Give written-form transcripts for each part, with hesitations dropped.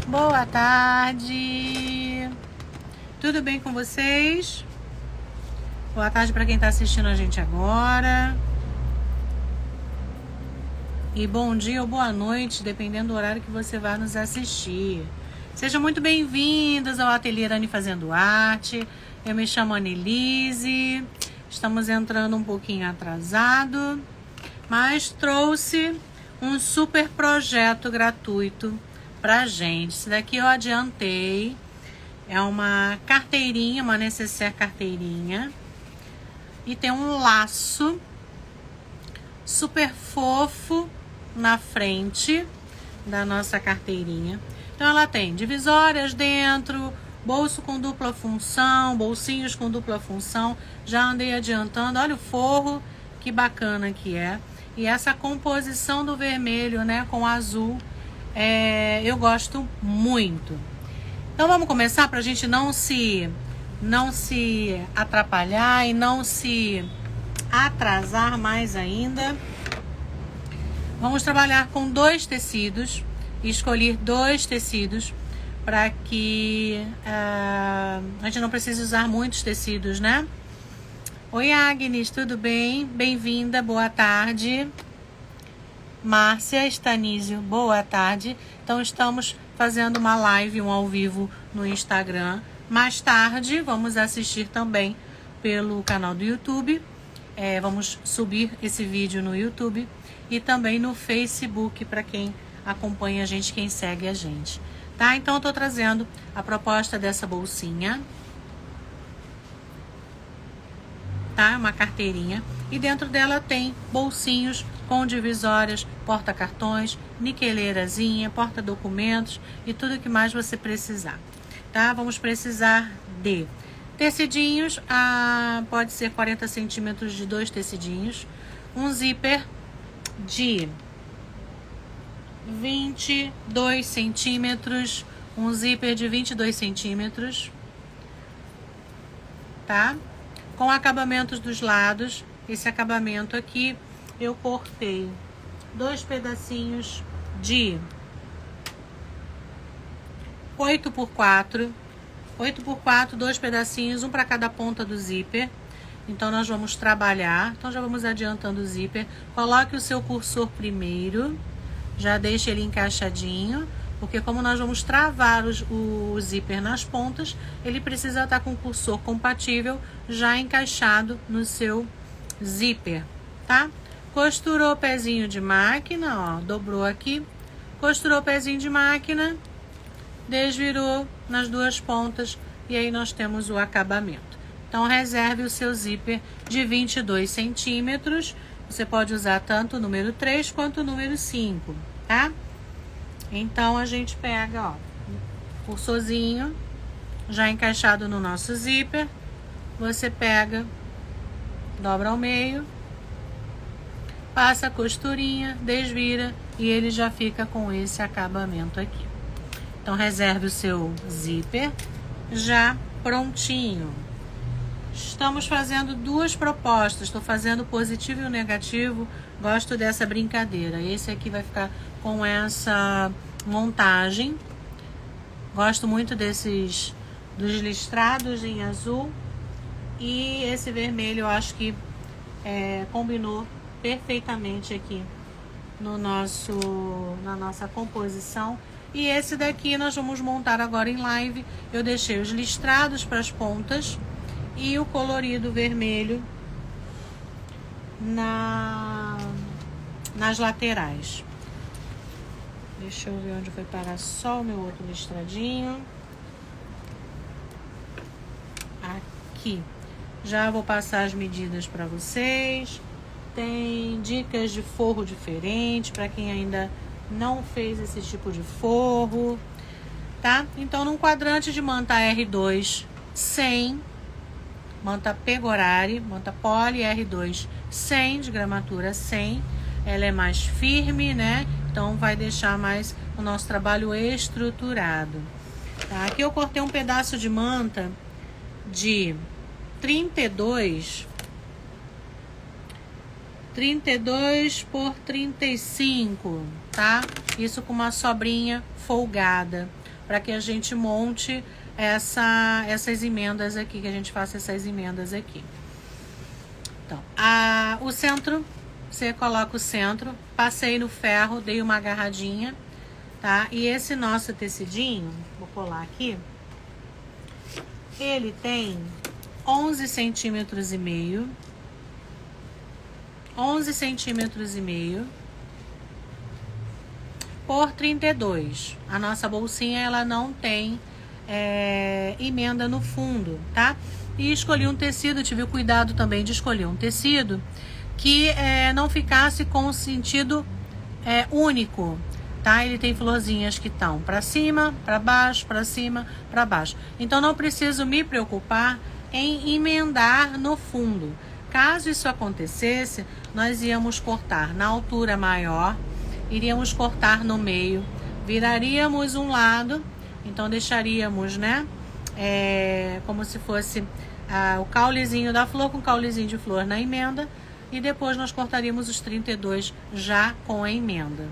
Boa tarde. Tudo bem com vocês? Boa tarde para quem está assistindo a gente agora. E bom dia ou boa noite, dependendo do horário que você vai nos assistir. Sejam muito bem-vindos ao Ateliê Anne Fazendo Arte. Eu me chamo Annelise. Estamos entrando um pouquinho atrasado, mas trouxe um super projeto gratuito pra gente. Esse daqui eu adiantei. É uma carteirinha, uma necessaire carteirinha. E tem um laço super fofo na frente da nossa carteirinha. Então ela tem divisórias dentro, bolso com dupla função, bolsinhos com dupla função. Já andei adiantando, olha o forro, que bacana que é. E essa composição do vermelho, né, com azul, eu gosto muito. Então vamos começar para a gente não se atrapalhar e não se atrasar mais ainda. Vamos trabalhar com 2 tecidos, escolher 2 tecidos para que a gente não precise usar muitos tecidos, né? Oi, Agnes, tudo bem? Bem-vinda, boa tarde. Márcia Stanísio, boa tarde. Então estamos fazendo uma live, um ao vivo no Instagram. Mais tarde vamos assistir também pelo canal do YouTube. Vamos subir esse vídeo no YouTube e também no Facebook para quem acompanha a gente, quem segue a gente. Tá? Então eu tô trazendo a proposta dessa bolsinha. Tá? Uma carteirinha. E dentro dela tem bolsinhos com divisórias, porta-cartões, niqueleirazinha, porta-documentos e tudo que mais você precisar. Tá? Vamos precisar de tecidinhos, pode ser 40 centímetros de 2 tecidinhos, um zíper de 22 centímetros, um zíper de 22 centímetros, tá? Com acabamentos dos lados. Esse acabamento aqui eu cortei 2 pedacinhos de 8x4, 2 pedacinhos, um para cada ponta do zíper. Então nós vamos trabalhar, então já vamos adiantando o zíper. Coloque o seu cursor primeiro, já deixe ele encaixadinho, porque como nós vamos travar o zíper nas pontas, ele precisa estar com o cursor compatível, já encaixado no seu zíper, tá? Costurou o pezinho de máquina, ó, dobrou aqui, costurou o pezinho de máquina, desvirou nas 2 pontas e aí nós temos o acabamento. Então reserve o seu zíper de 22 centímetros, você pode usar tanto o número 3 quanto o número 5, tá? Então a gente pega, ó, o cursorzinho já encaixado no nosso zíper, você pega, dobra ao meio, passa a costurinha, desvira e ele já fica com esse acabamento aqui. Então reserve o seu zíper já prontinho. Estamos fazendo 2 propostas, estou fazendo o positivo e o negativo, gosto dessa brincadeira. Esse aqui vai ficar com essa montagem, gosto muito dos listrados em azul, e esse vermelho eu acho que combinou perfeitamente aqui na nossa composição. E esse daqui nós vamos montar agora em live. Eu deixei os listrados para as pontas e o colorido vermelho nas laterais. Deixa eu ver onde foi parar só o meu outro listradinho. Aqui. Já vou passar as medidas para vocês. Tem dicas de forro diferente para quem ainda não fez esse tipo de forro, tá? Então, num quadrante de manta R2 100, manta Pegorari, manta Poly R2 100, de gramatura 100, ela é mais firme, né? Então, vai deixar mais o nosso trabalho estruturado. Tá? Aqui eu cortei um pedaço de manta de 32 por 35, tá? Isso com uma sobrinha folgada. para que a gente monte essas emendas aqui, que a gente faça essas emendas aqui. Então, o centro, você coloca o centro, passei no ferro, dei uma agarradinha, tá? E esse nosso tecidinho, vou colar aqui, ele tem 11 centímetros e meio, 11 centímetros e meio por 32. A nossa bolsinha, ela não tem emenda no fundo, tá? E escolhi um tecido, tive o cuidado também de escolher um tecido que não ficasse com sentido único, tá? Ele tem florzinhas que estão para cima, para baixo, para cima, para baixo. Então não preciso me preocupar em emendar no fundo. Caso isso acontecesse, nós íamos cortar na altura maior, iríamos cortar no meio, viraríamos um lado, então deixaríamos, né, como se fosse o caulezinho da flor com o caulezinho de flor na emenda, e depois nós cortaríamos os 32 já com a emenda.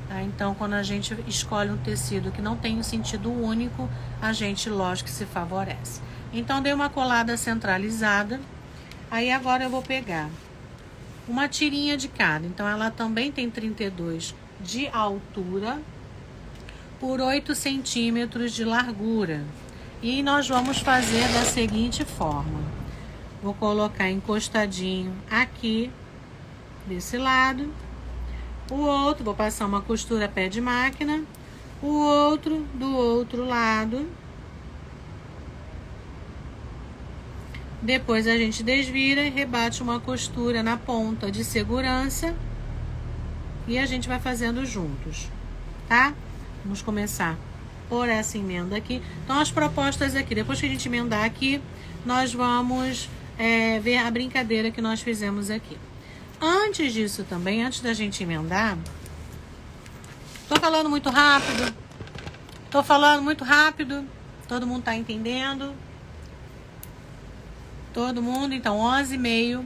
Tá? Então, quando a gente escolhe um tecido que não tem um sentido único, a gente, lógico, que se favorece. Então, dei uma colada centralizada. Aí, agora eu vou pegar uma tirinha de cada. Então, ela também tem 32 de altura por 8 centímetros de largura. E nós vamos fazer da seguinte forma. Vou colocar encostadinho aqui, desse lado. O outro, vou passar uma costura pé de máquina. O outro do outro lado. Depois a gente desvira e rebate uma costura na ponta de segurança. E a gente vai fazendo juntos, tá? Vamos começar por essa emenda aqui. Então, as propostas aqui, depois que a gente emendar aqui, nós vamos ver a brincadeira que nós fizemos aqui. Antes disso também, antes da gente emendar, tô falando muito rápido, todo mundo tá entendendo? Todo mundo, então 11,5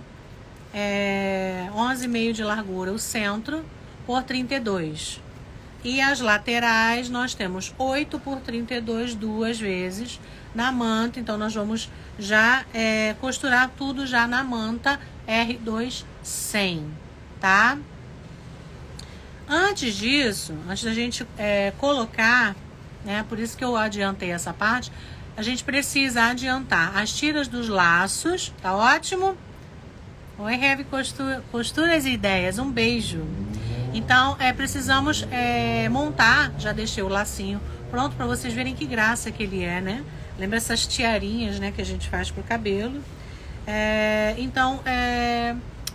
11,5 de largura o centro por 32. E as laterais nós temos 8 por 32 duas vezes na manta. Então nós vamos já costurar tudo já na manta R2 100, tá? Antes disso, antes da gente colocar, né, por isso que eu adiantei essa parte, a gente precisa adiantar as tiras dos laços, tá ótimo? Oi, Heavy Costuras e Ideias, um beijo. Então, precisamos montar, já deixei o lacinho pronto para vocês verem que graça que ele é, né? Lembra essas tiarinhas, né, que a gente faz pro cabelo. Então,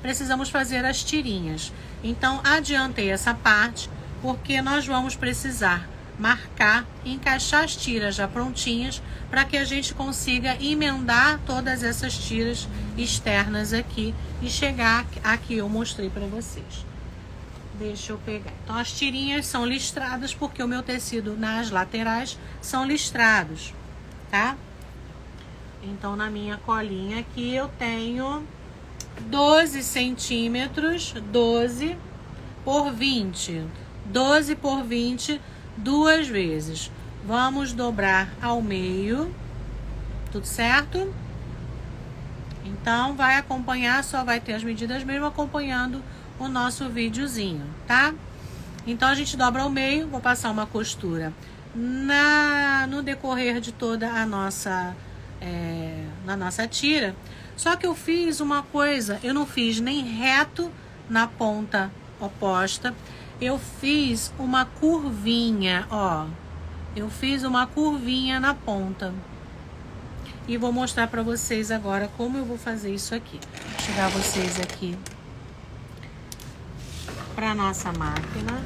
precisamos fazer as tirinhas. Então, adiantei essa parte, porque nós vamos precisar marcar, encaixar as tiras já prontinhas, para que a gente consiga emendar todas essas tiras externas aqui e chegar aqui, eu mostrei para vocês. Deixa eu pegar. Então, as tirinhas são listradas, porque o meu tecido nas laterais são listrados, tá? Então, na minha colinha aqui, eu tenho 12 centímetros, 12 por 20. 12 por 20, duas vezes. Vamos dobrar ao meio, tudo certo? Então, vai acompanhar, só vai ter as medidas mesmo acompanhando o nosso videozinho, tá? Então, a gente dobra ao meio, vou passar uma costura no decorrer de toda a nossa, na nossa tira. Só que eu fiz uma coisa, eu não fiz nem reto na ponta oposta, eu fiz uma curvinha, ó. Eu fiz uma curvinha na ponta. E vou mostrar pra vocês agora como eu vou fazer isso aqui. Vou chegar vocês aqui pra nossa máquina.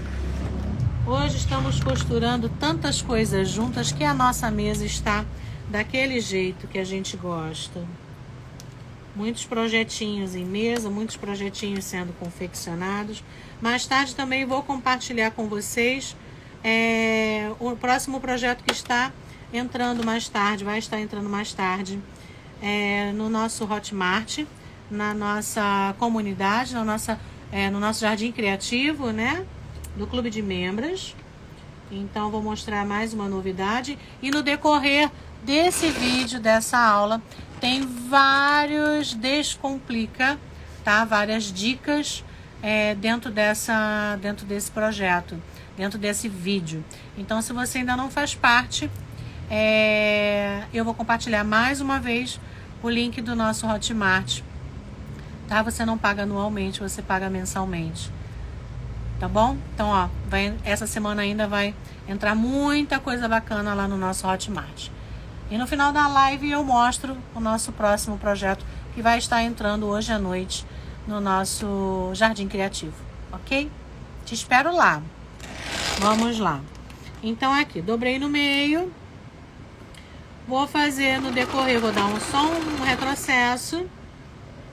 Hoje estamos costurando tantas coisas juntas que a nossa mesa está daquele jeito que a gente gosta. Muitos projetinhos em mesa, muitos projetinhos sendo confeccionados. Mais tarde também vou compartilhar com vocês o próximo projeto que está entrando mais tarde, vai estar entrando mais tarde no nosso Hotmart, na nossa comunidade, no nosso Jardim Criativo, né? Do Clube de Membros. Então, vou mostrar mais uma novidade. E no decorrer desse vídeo, dessa aula, tem vários descomplica, tá? Várias dicas dentro desse projeto, dentro desse vídeo. Então, se você ainda não faz parte, eu vou compartilhar mais uma vez o link do nosso Hotmart, tá? Você não paga anualmente, você paga mensalmente. Tá bom? Então, ó, essa semana ainda vai entrar muita coisa bacana lá no nosso Hotmart. E no final da live eu mostro o nosso próximo projeto que vai estar entrando hoje à noite no nosso Jardim Criativo, ok? Te espero lá. Vamos lá. Então, aqui, dobrei no meio. Vou fazer no decorrer, vou dar um retrocesso.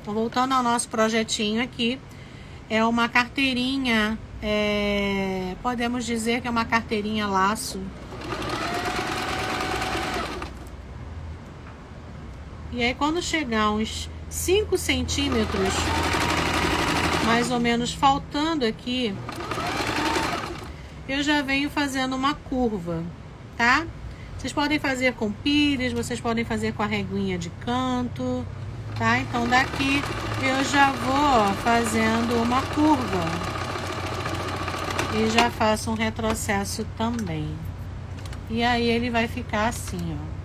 Tô voltando ao nosso projetinho aqui. É uma carteirinha... podemos dizer que é uma carteirinha laço. E aí quando chegar uns 5 centímetros, mais ou menos faltando aqui, eu já venho fazendo uma curva, tá? Vocês podem fazer com pires, vocês podem fazer com a reguinha de canto, tá? Então daqui eu já vou fazendo uma curva. E já faço um retrocesso também. E aí ele vai ficar assim, ó.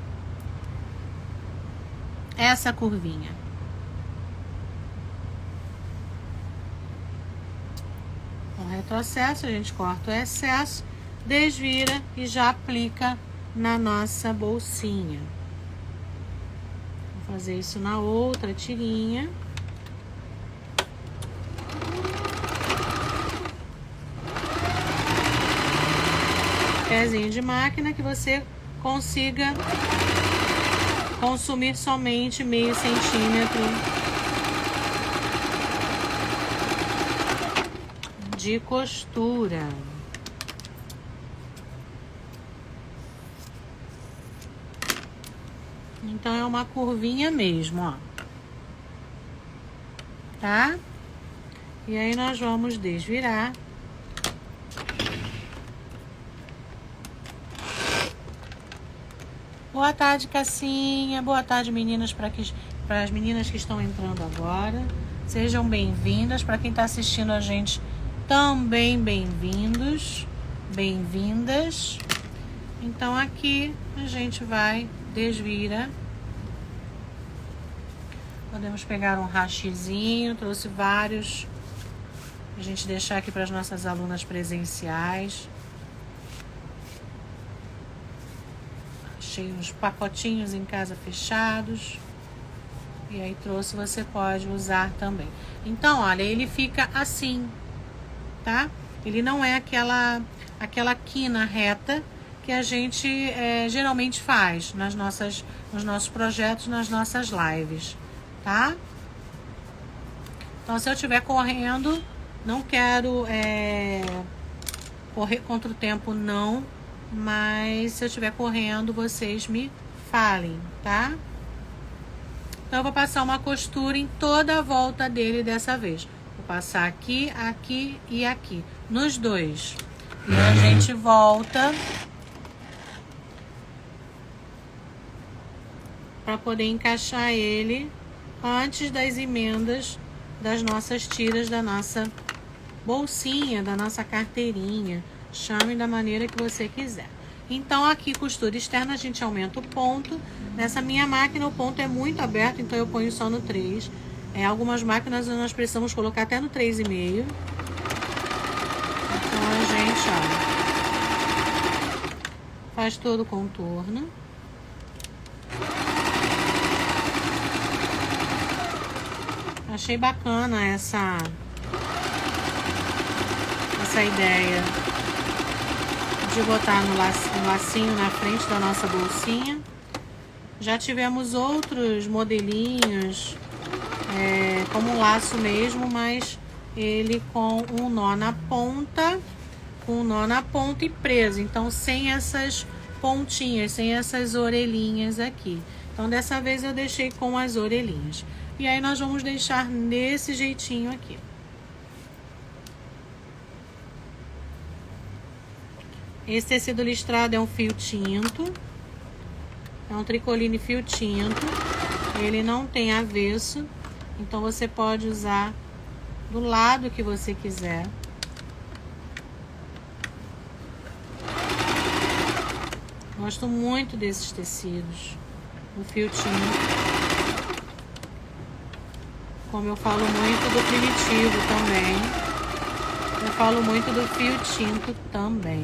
Essa curvinha. Um retrocesso, a gente corta o excesso, desvira e já aplica na nossa bolsinha. Vou fazer isso na outra tirinha. Pezinho de máquina que você consiga consumir somente meio centímetro de costura. Então é uma curvinha mesmo, ó. Tá? E aí nós vamos desvirar. Boa tarde, Cassinha. Boa tarde, meninas, para as meninas que estão entrando agora. Sejam bem-vindas. Para quem está assistindo a gente, também bem-vindos, bem-vindas. Então, aqui a gente vai desvira. Podemos pegar um hastezinho. Trouxe vários. A gente deixar aqui para as nossas alunas presenciais. Achei uns pacotinhos em casa fechados. E aí trouxe, você pode usar também. Então, olha, ele fica assim, tá? Ele não é aquela quina reta que a gente geralmente faz nos nossos projetos, nas nossas lives, tá? Então, se eu estiver correndo, não quero correr contra o tempo, não. Mas se eu estiver correndo, vocês me falem, tá? Então, eu vou passar uma costura em toda a volta dele dessa vez. Vou passar aqui, aqui e aqui. Nos dois. E a gente volta para poder encaixar ele antes das emendas das nossas tiras, da nossa bolsinha, da nossa carteirinha. Chame da maneira que você quiser. Então, aqui, costura externa, a gente aumenta o ponto. Nessa minha máquina, o ponto é muito aberto, então eu ponho só no 3. Algumas máquinas nós precisamos colocar até no 3,5. Então, a gente, ó, faz todo o contorno. Achei bacana essa ideia de botar no lacinho na frente da nossa bolsinha. Já tivemos outros modelinhos como um laço mesmo, mas ele com um nó na ponta, e preso, então sem essas pontinhas, sem essas orelhinhas aqui. Então dessa vez eu deixei com as orelhinhas. E aí nós vamos deixar nesse jeitinho aqui. Esse tecido listrado é um fio tinto. É um tricoline fio tinto. Ele não tem avesso. Então você pode usar do lado que você quiser. Gosto muito desses tecidos. O fio tinto. Como eu falo muito do primitivo também. Eu falo muito do fio tinto também.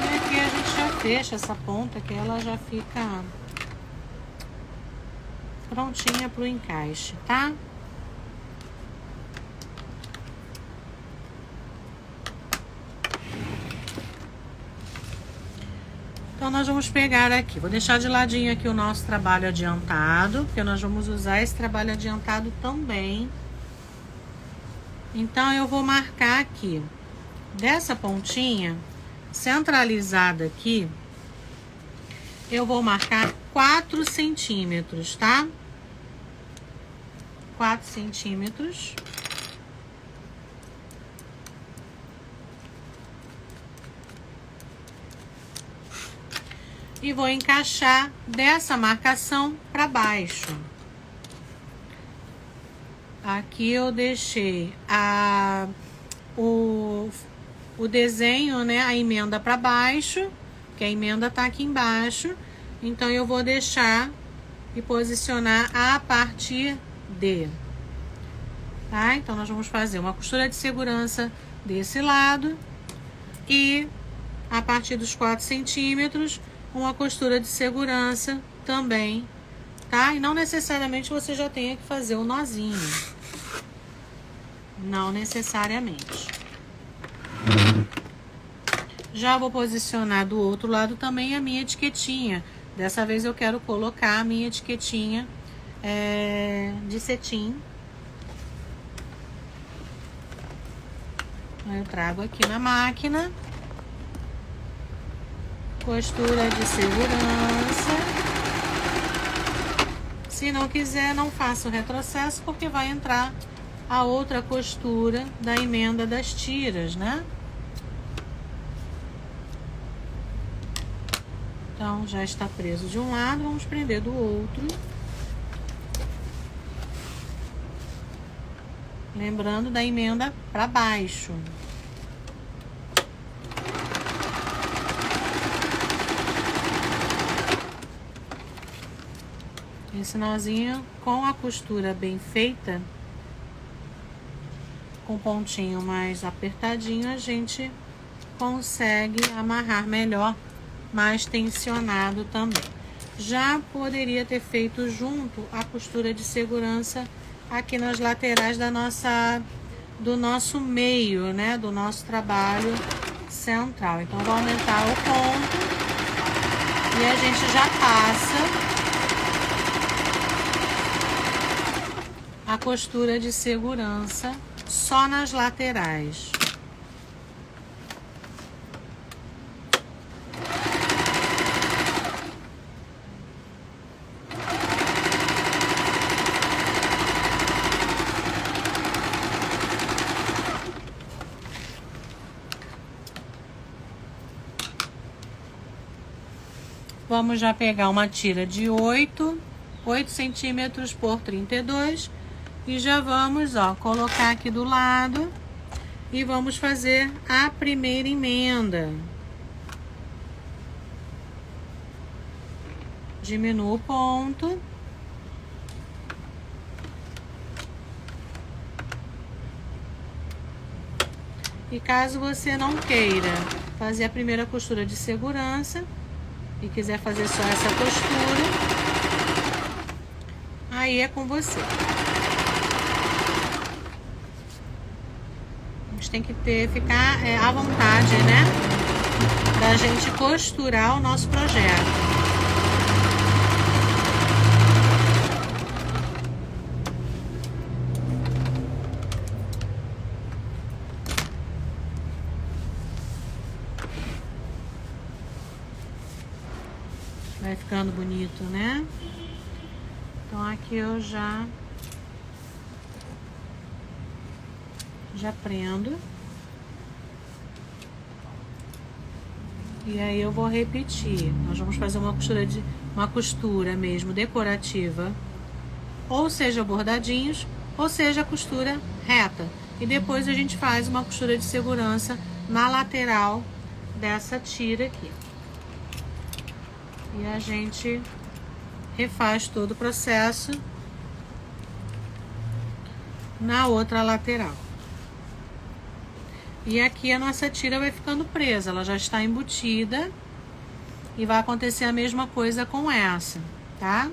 E aqui a gente já fecha essa ponta que ela já fica prontinha para o encaixe, tá? Então, nós vamos pegar aqui, vou deixar de ladinho aqui o nosso trabalho adiantado, porque nós vamos usar esse trabalho adiantado também. Então, eu vou marcar aqui, dessa pontinha, centralizada aqui, eu vou marcar 4 centímetros, tá? 4 centímetros. E vou encaixar dessa marcação para baixo. Aqui eu deixei o desenho, né, a emenda para baixo, que a emenda tá aqui embaixo. Então eu vou deixar e posicionar a partir de, tá? Então nós vamos fazer uma costura de segurança desse lado e a partir dos 4 centímetros uma costura de segurança também, tá? E não necessariamente você já tenha que fazer o nozinho. Não necessariamente. Já vou posicionar do outro lado também a minha etiquetinha. Dessa vez eu quero colocar a minha etiquetinha de cetim. Eu trago aqui na máquina. Costura de segurança. Se não quiser, não faça o retrocesso, porque vai entrar a outra costura da emenda das tiras, né? Então, já está preso de um lado, vamos prender do outro. Lembrando da emenda para baixo. Esse nozinho com a costura bem feita, com pontinho mais apertadinho, a gente consegue amarrar melhor, mais tensionado também. Já poderia ter feito junto a costura de segurança aqui nas laterais do nosso meio, né? Do nosso trabalho central. Então, vou aumentar o ponto e a gente já passa a costura de segurança só nas laterais. Vamos já pegar uma tira de 8 centímetros por 32 e já vamos, ó, colocar aqui do lado e vamos fazer a primeira emenda. Diminuo o ponto. E caso você não queira fazer a primeira costura de segurança e quiser fazer só essa costura, aí é com você. A gente tem que ficar à vontade, né? Da gente costurar o nosso projeto. Vai ficando vendo bonito, né? Então aqui eu já prendo. E aí eu vou repetir. Nós vamos fazer uma costura mesmo decorativa, ou seja, bordadinhos, ou seja, costura reta. E depois a gente faz uma costura de segurança na lateral dessa tira aqui. E a gente refaz todo o processo na outra lateral. E aqui a nossa tira vai ficando presa, ela já está embutida. E vai acontecer a mesma coisa com essa, tá?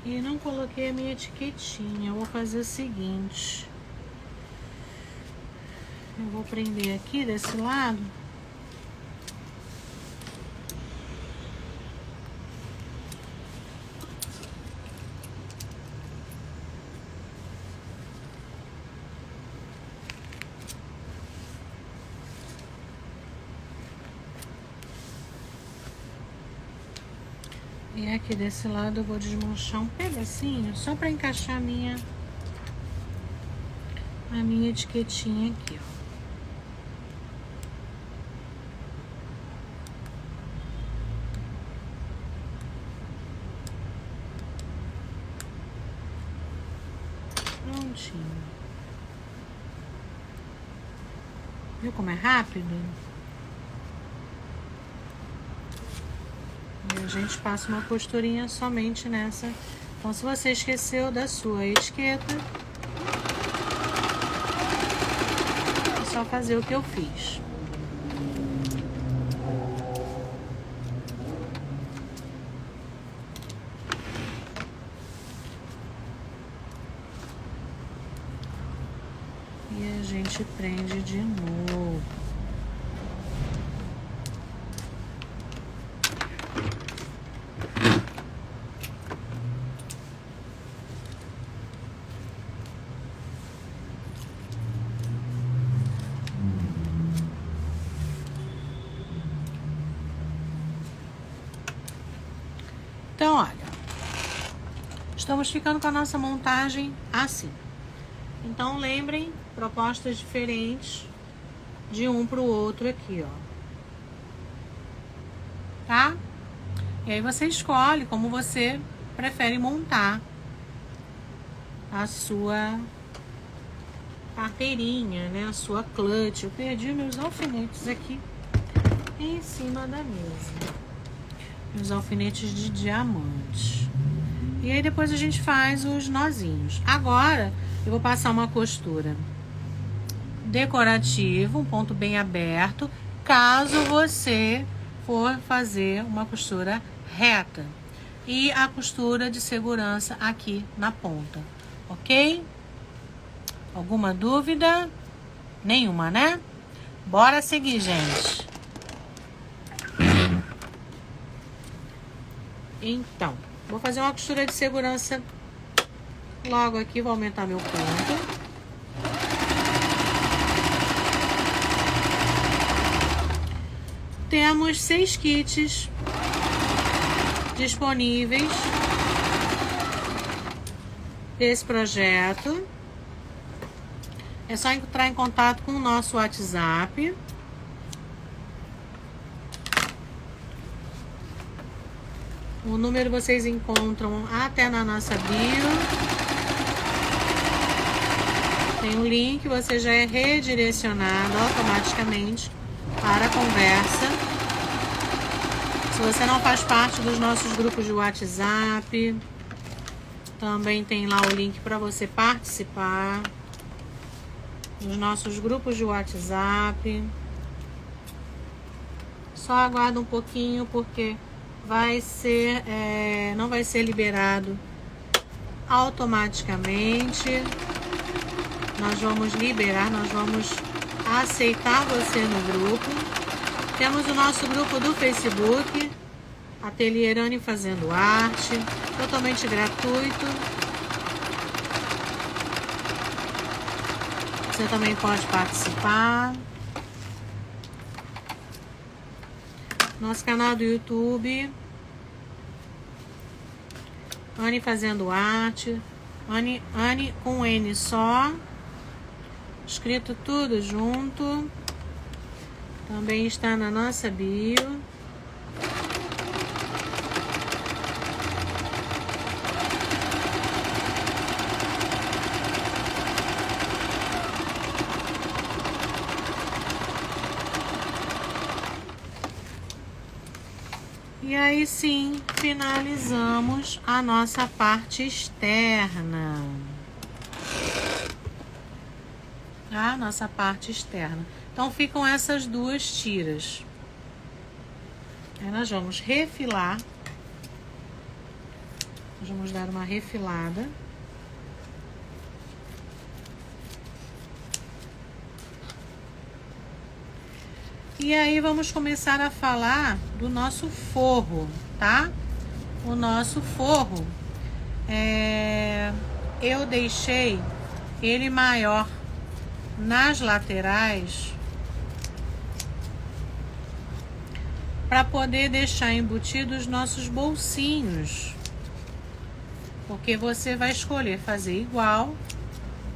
E não coloquei a minha etiquetinha. Eu vou fazer o seguinte. Eu vou prender aqui desse lado. E aqui desse lado eu vou desmanchar um pedacinho só para encaixar a minha etiquetinha aqui, ó. Prontinho. Viu como é rápido? E a gente passa uma costurinha somente nessa. Então, se você esqueceu da sua etiqueta, é só fazer o que eu fiz. E a gente prende de novo. Então, olha, estamos ficando com a nossa montagem assim. Então, lembrem, propostas diferentes de um para o outro aqui, ó. Tá? E aí você escolhe como você prefere montar a sua carteirinha, né? A sua clutch. Eu perdi meus alfinetes aqui em cima da mesa. Os alfinetes de diamante. E aí depois a gente faz os nozinhos. Agora eu vou passar uma costura decorativa, um ponto bem aberto, caso você for fazer uma costura reta. E a costura de segurança aqui na ponta, ok? Alguma dúvida? Nenhuma, né? Bora seguir, gente. Então, vou fazer uma costura de segurança logo aqui, vou aumentar meu ponto. Temos 6 kits disponíveis desse projeto. É só entrar em contato com o nosso WhatsApp. O número vocês encontram até na nossa bio. Tem um link, você já é redirecionado automaticamente para a conversa. Se você não faz parte dos nossos grupos de WhatsApp, Também tem lá o link para você participar dos nossos grupos de WhatsApp. Só aguarda um pouquinho porque vai ser, não vai ser liberado automaticamente. Nós vamos liberar, nós vamos aceitar você no grupo. Temos o nosso grupo do Facebook, Ateliê Irani Fazendo Arte, totalmente gratuito. Você também pode participar. Nosso canal do YouTube, Anne Fazendo Arte, Anne com N só, escrito tudo junto. Também está na nossa bio. E aí sim, finalizamos a nossa parte externa. A nossa parte externa. Então ficam essas duas tiras. Aí nós vamos refilar. Nós vamos dar uma refilada. E aí vamos começar a falar do nosso forro, tá? O nosso forro, eu deixei ele maior nas laterais para poder deixar embutidos os nossos bolsinhos. Porque você vai escolher fazer igual,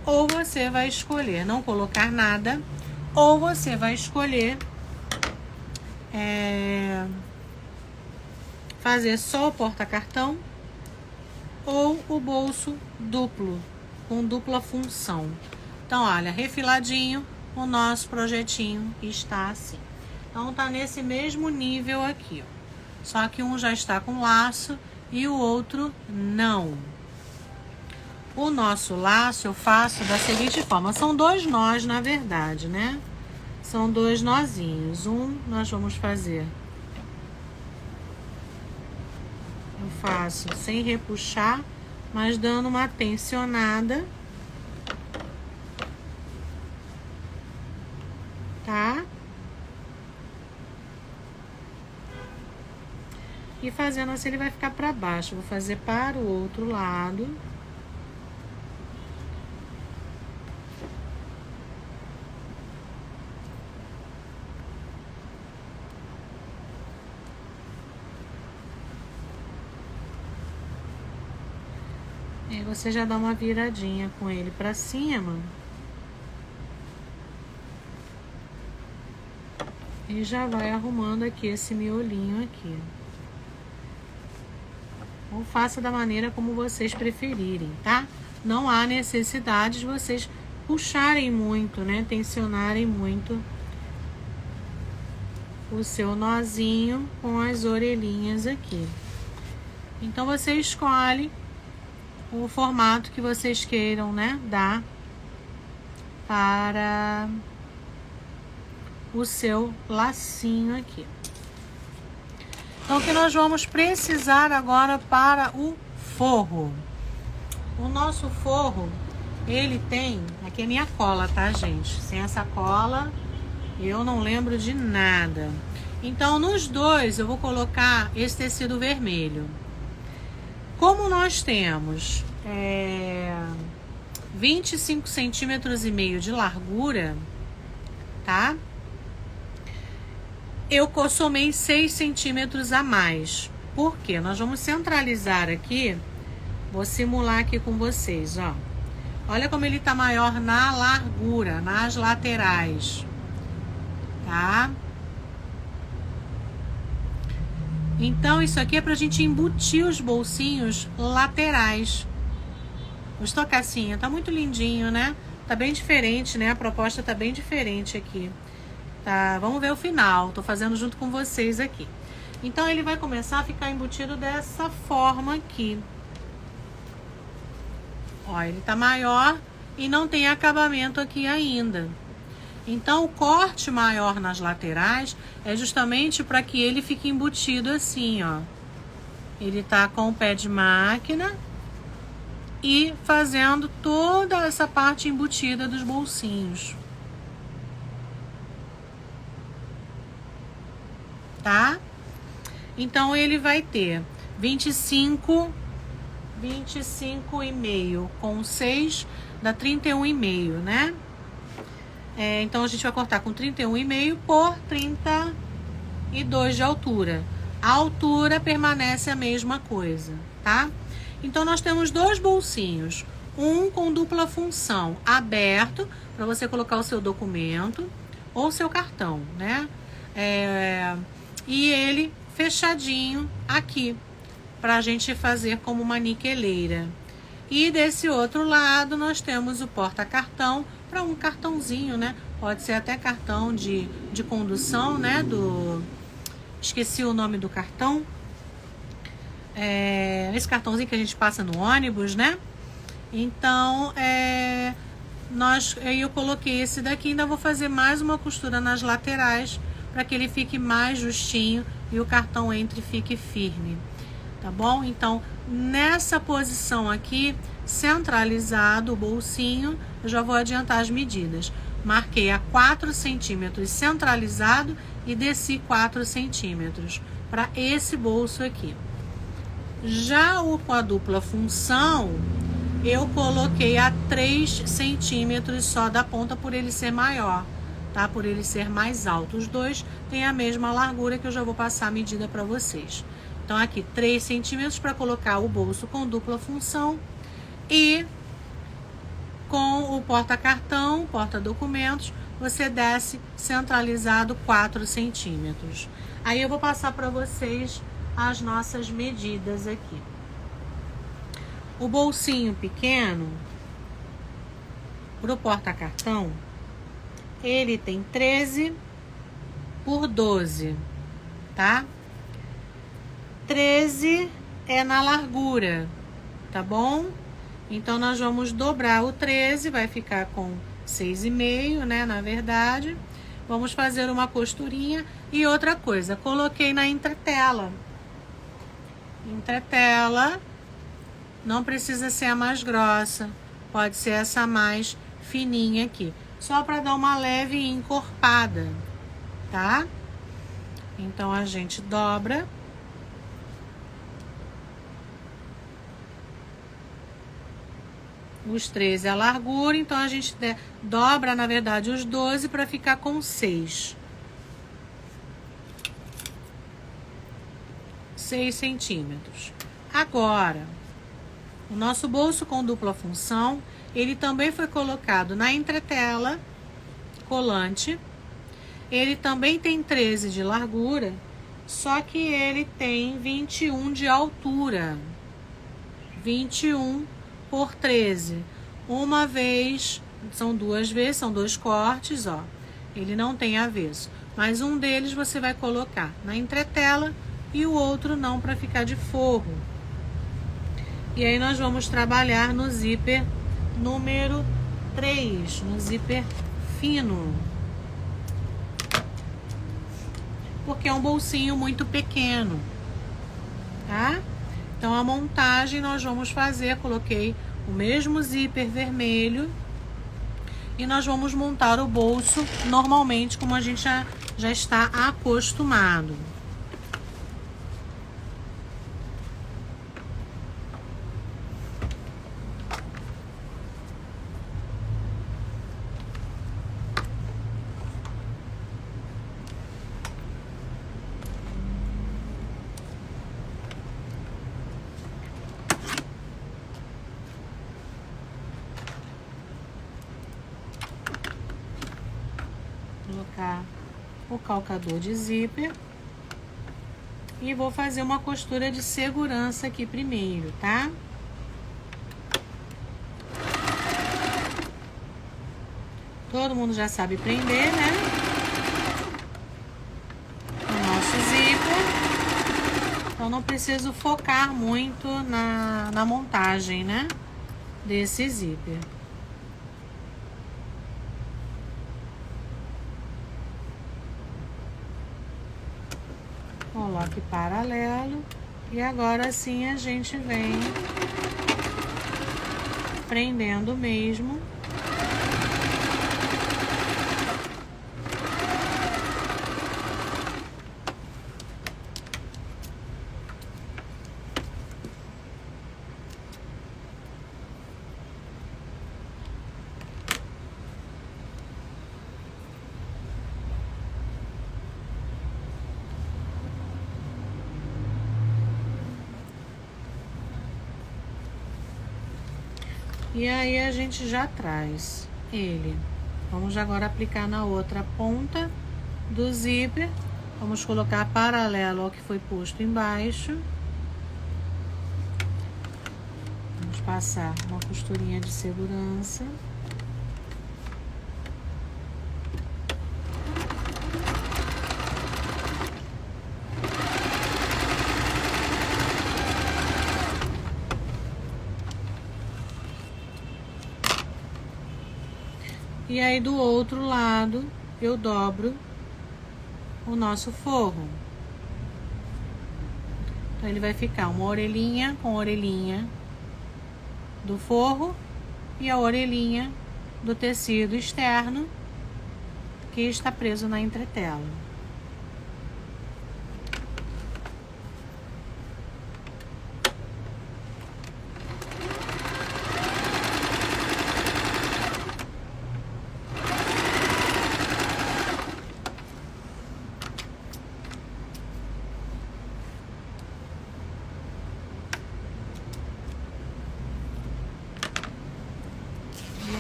ou você vai escolher não colocar nada, ou você vai escolher fazer só o porta-cartão ou o bolso duplo, com dupla função. Então, olha, refiladinho, o nosso projetinho está assim. Então, tá nesse mesmo nível aqui, ó. Só que um já está com laço e o outro não. O nosso laço eu faço da seguinte forma. São dois nós, na verdade, né? São dois nozinhos. Um nós vamos fazer. Eu faço sem repuxar, mas dando uma tensionada. Tá? E fazendo assim ele vai ficar para baixo. Vou fazer para o outro lado. E você já dá uma viradinha com ele para cima. E já vai arrumando aqui esse miolinho aqui. Ou faça da maneira como vocês preferirem, tá? Não há necessidade de vocês puxarem muito, né? Tensionarem muito o seu nozinho com as orelhinhas aqui. Então, você escolhe o formato que vocês queiram, né? Dar para o seu lacinho aqui. Então, o que nós vamos precisar agora para o forro? O nosso forro, ele tem... Aqui é minha cola, tá, gente? Sem essa cola, eu não lembro de nada. Então, nos dois, eu vou colocar esse tecido vermelho. Como nós temos 25 centímetros e meio de largura, tá? Eu somei 6 centímetros a mais. Por quê? Nós vamos centralizar aqui. Vou simular aqui com vocês, ó. Olha como ele tá maior na largura, nas laterais. Tá? Então, isso aqui é pra gente embutir os bolsinhos laterais. Gostou, Cassinha? Tá muito lindinho, né? Tá bem diferente, né? A proposta tá bem diferente aqui. Tá? Vamos ver o final. Tô fazendo junto com vocês aqui. Então, ele vai começar a ficar embutido dessa forma aqui. Ó, ele tá maior e não tem acabamento aqui ainda. Então, o corte maior nas laterais é justamente para que ele fique embutido assim, ó. Ele tá com o pé de máquina e fazendo toda essa parte embutida dos bolsinhos. Tá? Então, ele vai ter 25,5 com 6 dá 31,5, né? Então, a gente vai cortar com 31,5 por 32 de altura. A altura permanece a mesma coisa, tá? Então, nós temos dois bolsinhos. Um com dupla função, aberto, para você colocar o seu documento ou seu cartão, né? E ele fechadinho aqui, para a gente fazer como uma niqueleira. E desse outro lado, nós temos o porta-cartão, para um cartãozinho, né? Pode ser até cartão de condução, né? Esqueci o nome do cartão. Esse cartãozinho que a gente passa no ônibus, né? Então, eu coloquei esse daqui. Ainda vou fazer mais uma costura nas laterais para que ele fique mais justinho e o cartão entre e fique firme, tá bom? Então, nessa posição aqui, centralizado o bolsinho, eu já vou adiantar as medidas. Marquei a 4 centímetros centralizado e desci 4 centímetros para esse bolso aqui. Já o com a dupla função, eu coloquei a 3 centímetros só da ponta por ele ser maior, tá? Por ele ser mais alto. Os dois têm a mesma largura que eu já vou passar a medida para vocês. Então, aqui 3 centímetros para colocar o bolso com dupla função e com o porta-cartão, porta-documentos, você desce centralizado 4 centímetros. Aí eu vou passar para vocês as nossas medidas aqui. O bolsinho pequeno, pro porta-cartão, ele tem 13 por 12, tá? 13 é na largura, tá bom? Então, nós vamos dobrar o 13, vai ficar com 6,5, né? Na verdade, vamos fazer uma costurinha. E outra coisa, coloquei na entretela. Entretela, não precisa ser a mais grossa, pode ser essa mais fininha aqui. Só para dar uma leve encorpada, tá? Então, a gente dobra. Os 13 é a largura, então a gente dobra, na verdade, os 12 para ficar com 6. 6 centímetros. Agora, o nosso bolso com dupla função, ele também foi colocado na entretela, colante. Ele também tem 13 de largura, só que ele tem 21 de altura. 21 por 13. Uma vez, são duas vezes, são dois cortes, ó. Ele não tem avesso. Mas um deles você vai colocar na entretela e o outro não, para ficar de forro. E aí nós vamos trabalhar no zíper número 3, no zíper fino. Porque é um bolsinho muito pequeno, tá? Então, a montagem nós vamos fazer, coloquei o mesmo zíper vermelho e nós vamos montar o bolso normalmente, como a gente já está acostumado. Colocar o calcador de zíper e vou fazer uma costura de segurança aqui primeiro, tá? Todo mundo já sabe prender, né? O nosso zíper. Então, não preciso focar muito na montagem, né? desse zíper. Coloque paralelo e agora sim a gente vem prendendo mesmo. E aí a gente já traz ele. Vamos agora aplicar na outra ponta do zíper. Vamos colocar paralelo ao que foi posto embaixo. Vamos passar uma costurinha de segurança. E aí do outro lado eu dobro o nosso forro. Então ele vai ficar uma orelhinha com orelhinha do forro e a orelhinha do tecido externo que está preso na entretela.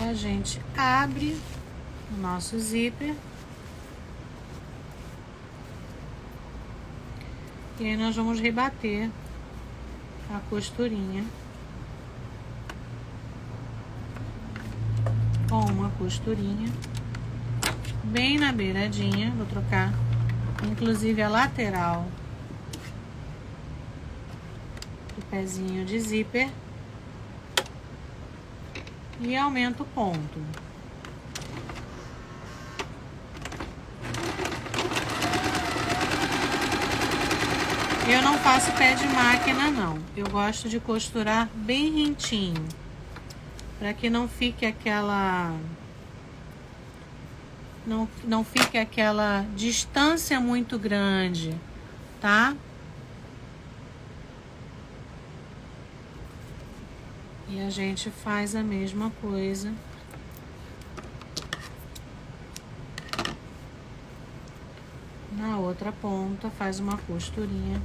A gente abre o nosso zíper e aí nós vamos rebater a costurinha com uma costurinha bem na beiradinha. Vou trocar inclusive a lateral do pezinho de zíper e aumento o ponto. Eu não faço pé de máquina não, eu gosto de costurar bem rentinho, para que não fique aquela não fique aquela distância muito grande, tá? E a gente faz a mesma coisa na outra ponta, faz uma costurinha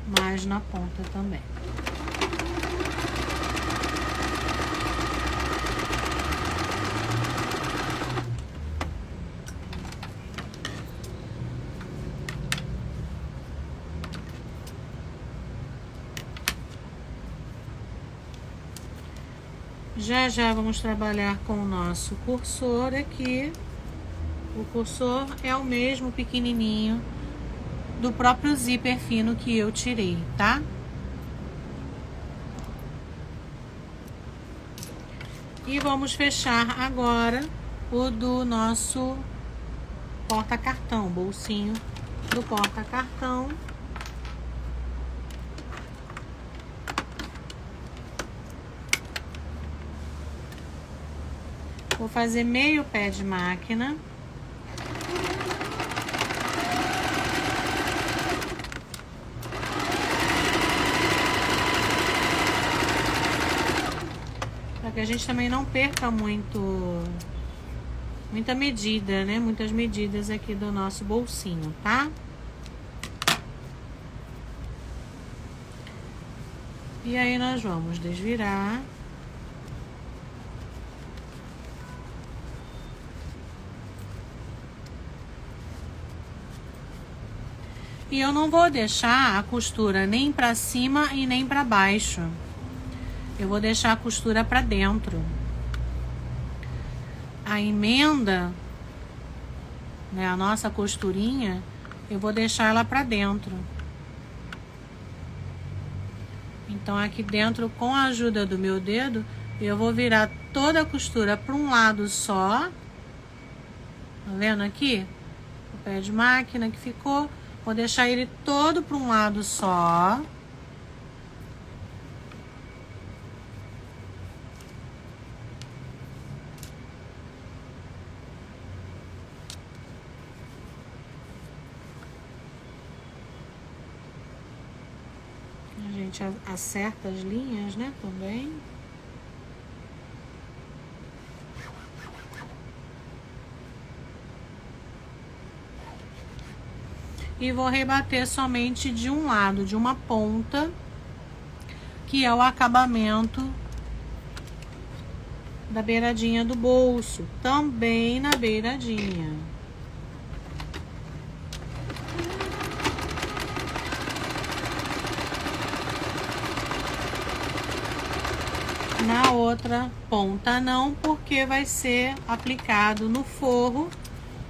mais na ponta também. Já vamos trabalhar com o nosso cursor aqui. O cursor é o mesmo pequenininho do próprio zíper fino que eu tirei, tá? E vamos fechar agora o do nosso porta-cartão, bolsinho do porta-cartão. Vou fazer meio pé de máquina. Para que a gente também não perca muita medida, né? Muitas medidas aqui do nosso bolsinho, tá? E aí nós vamos desvirar. E eu não vou deixar a costura nem para cima e nem para baixo. Eu vou deixar a costura para dentro. A emenda, né, a nossa costurinha, eu vou deixar ela para dentro. Então aqui dentro, com a ajuda do meu dedo, eu vou virar toda a costura para um lado só. Tá vendo aqui? O pé de máquina que ficou. Vou deixar ele todo para um lado só. A gente acerta as linhas, né, também. E vou rebater somente de um lado, de uma ponta, que é o acabamento da beiradinha do bolso, também na beiradinha. Na outra ponta não, porque vai ser aplicado no forro,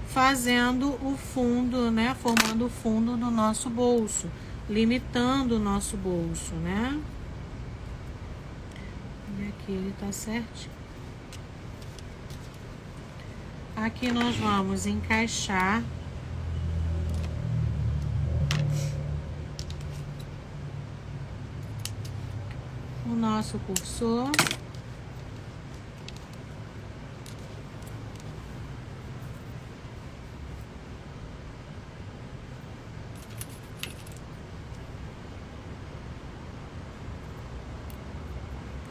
fazendo o fundo, né? Formando o fundo do nosso bolso, limitando o nosso bolso, né? E aqui ele tá certinho. Aqui nós vamos encaixar o nosso cursor.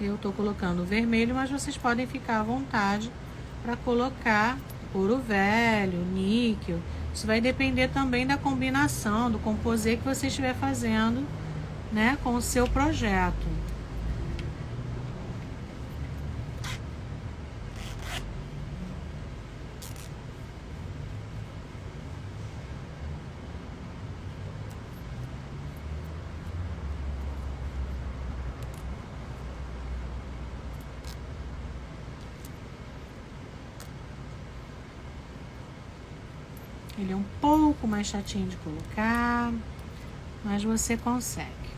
Eu tô colocando vermelho, mas vocês podem ficar à vontade para colocar ouro velho, níquel. Isso vai depender também da combinação, do composê que você estiver fazendo, né, com o seu projeto. Ele é um pouco mais chatinho de colocar, mas você consegue.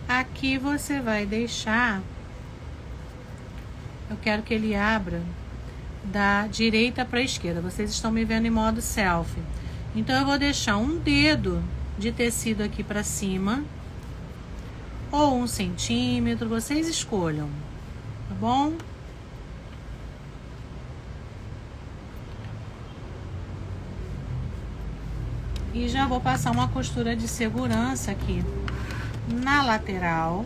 Aqui você vai deixar, eu quero que ele abra da direita para a esquerda. Vocês estão me vendo em modo selfie. Então eu vou deixar um dedo de tecido aqui para cima, ou 1 centímetro, vocês escolham, tá bom? E já vou passar uma costura de segurança aqui na lateral.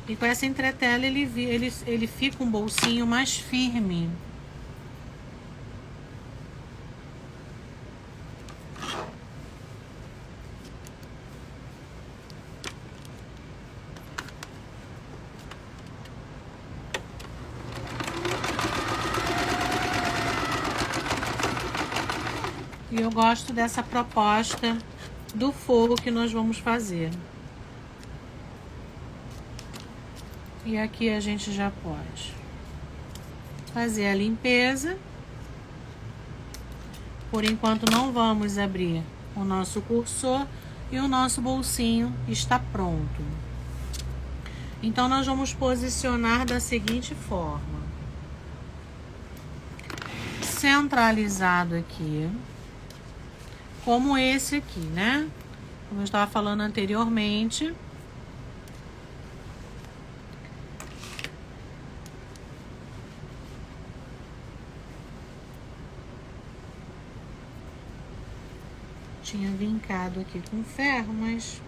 E com essa entretela ele fica um bolsinho mais firme. E eu gosto dessa proposta do forro que nós vamos fazer. E aqui a gente já pode fazer a limpeza. Por enquanto não vamos abrir o nosso cursor e o nosso bolsinho está pronto. Então nós vamos posicionar da seguinte forma: centralizado aqui, como esse aqui, né? Como eu estava falando anteriormente. tinha vincado aqui com ferro, mas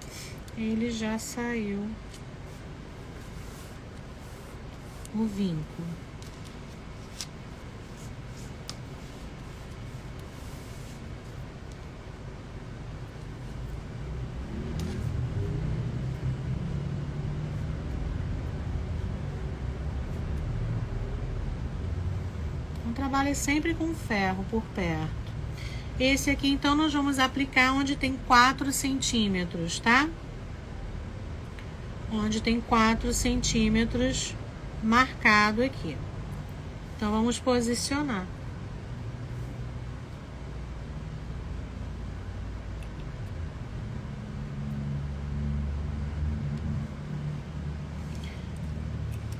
ele já saiu o vinco. Então, trabalhe sempre com ferro por perto. Esse aqui, então, nós vamos aplicar onde tem 4 centímetros, tá? Onde tem 4 centímetros marcado aqui. Então, vamos posicionar.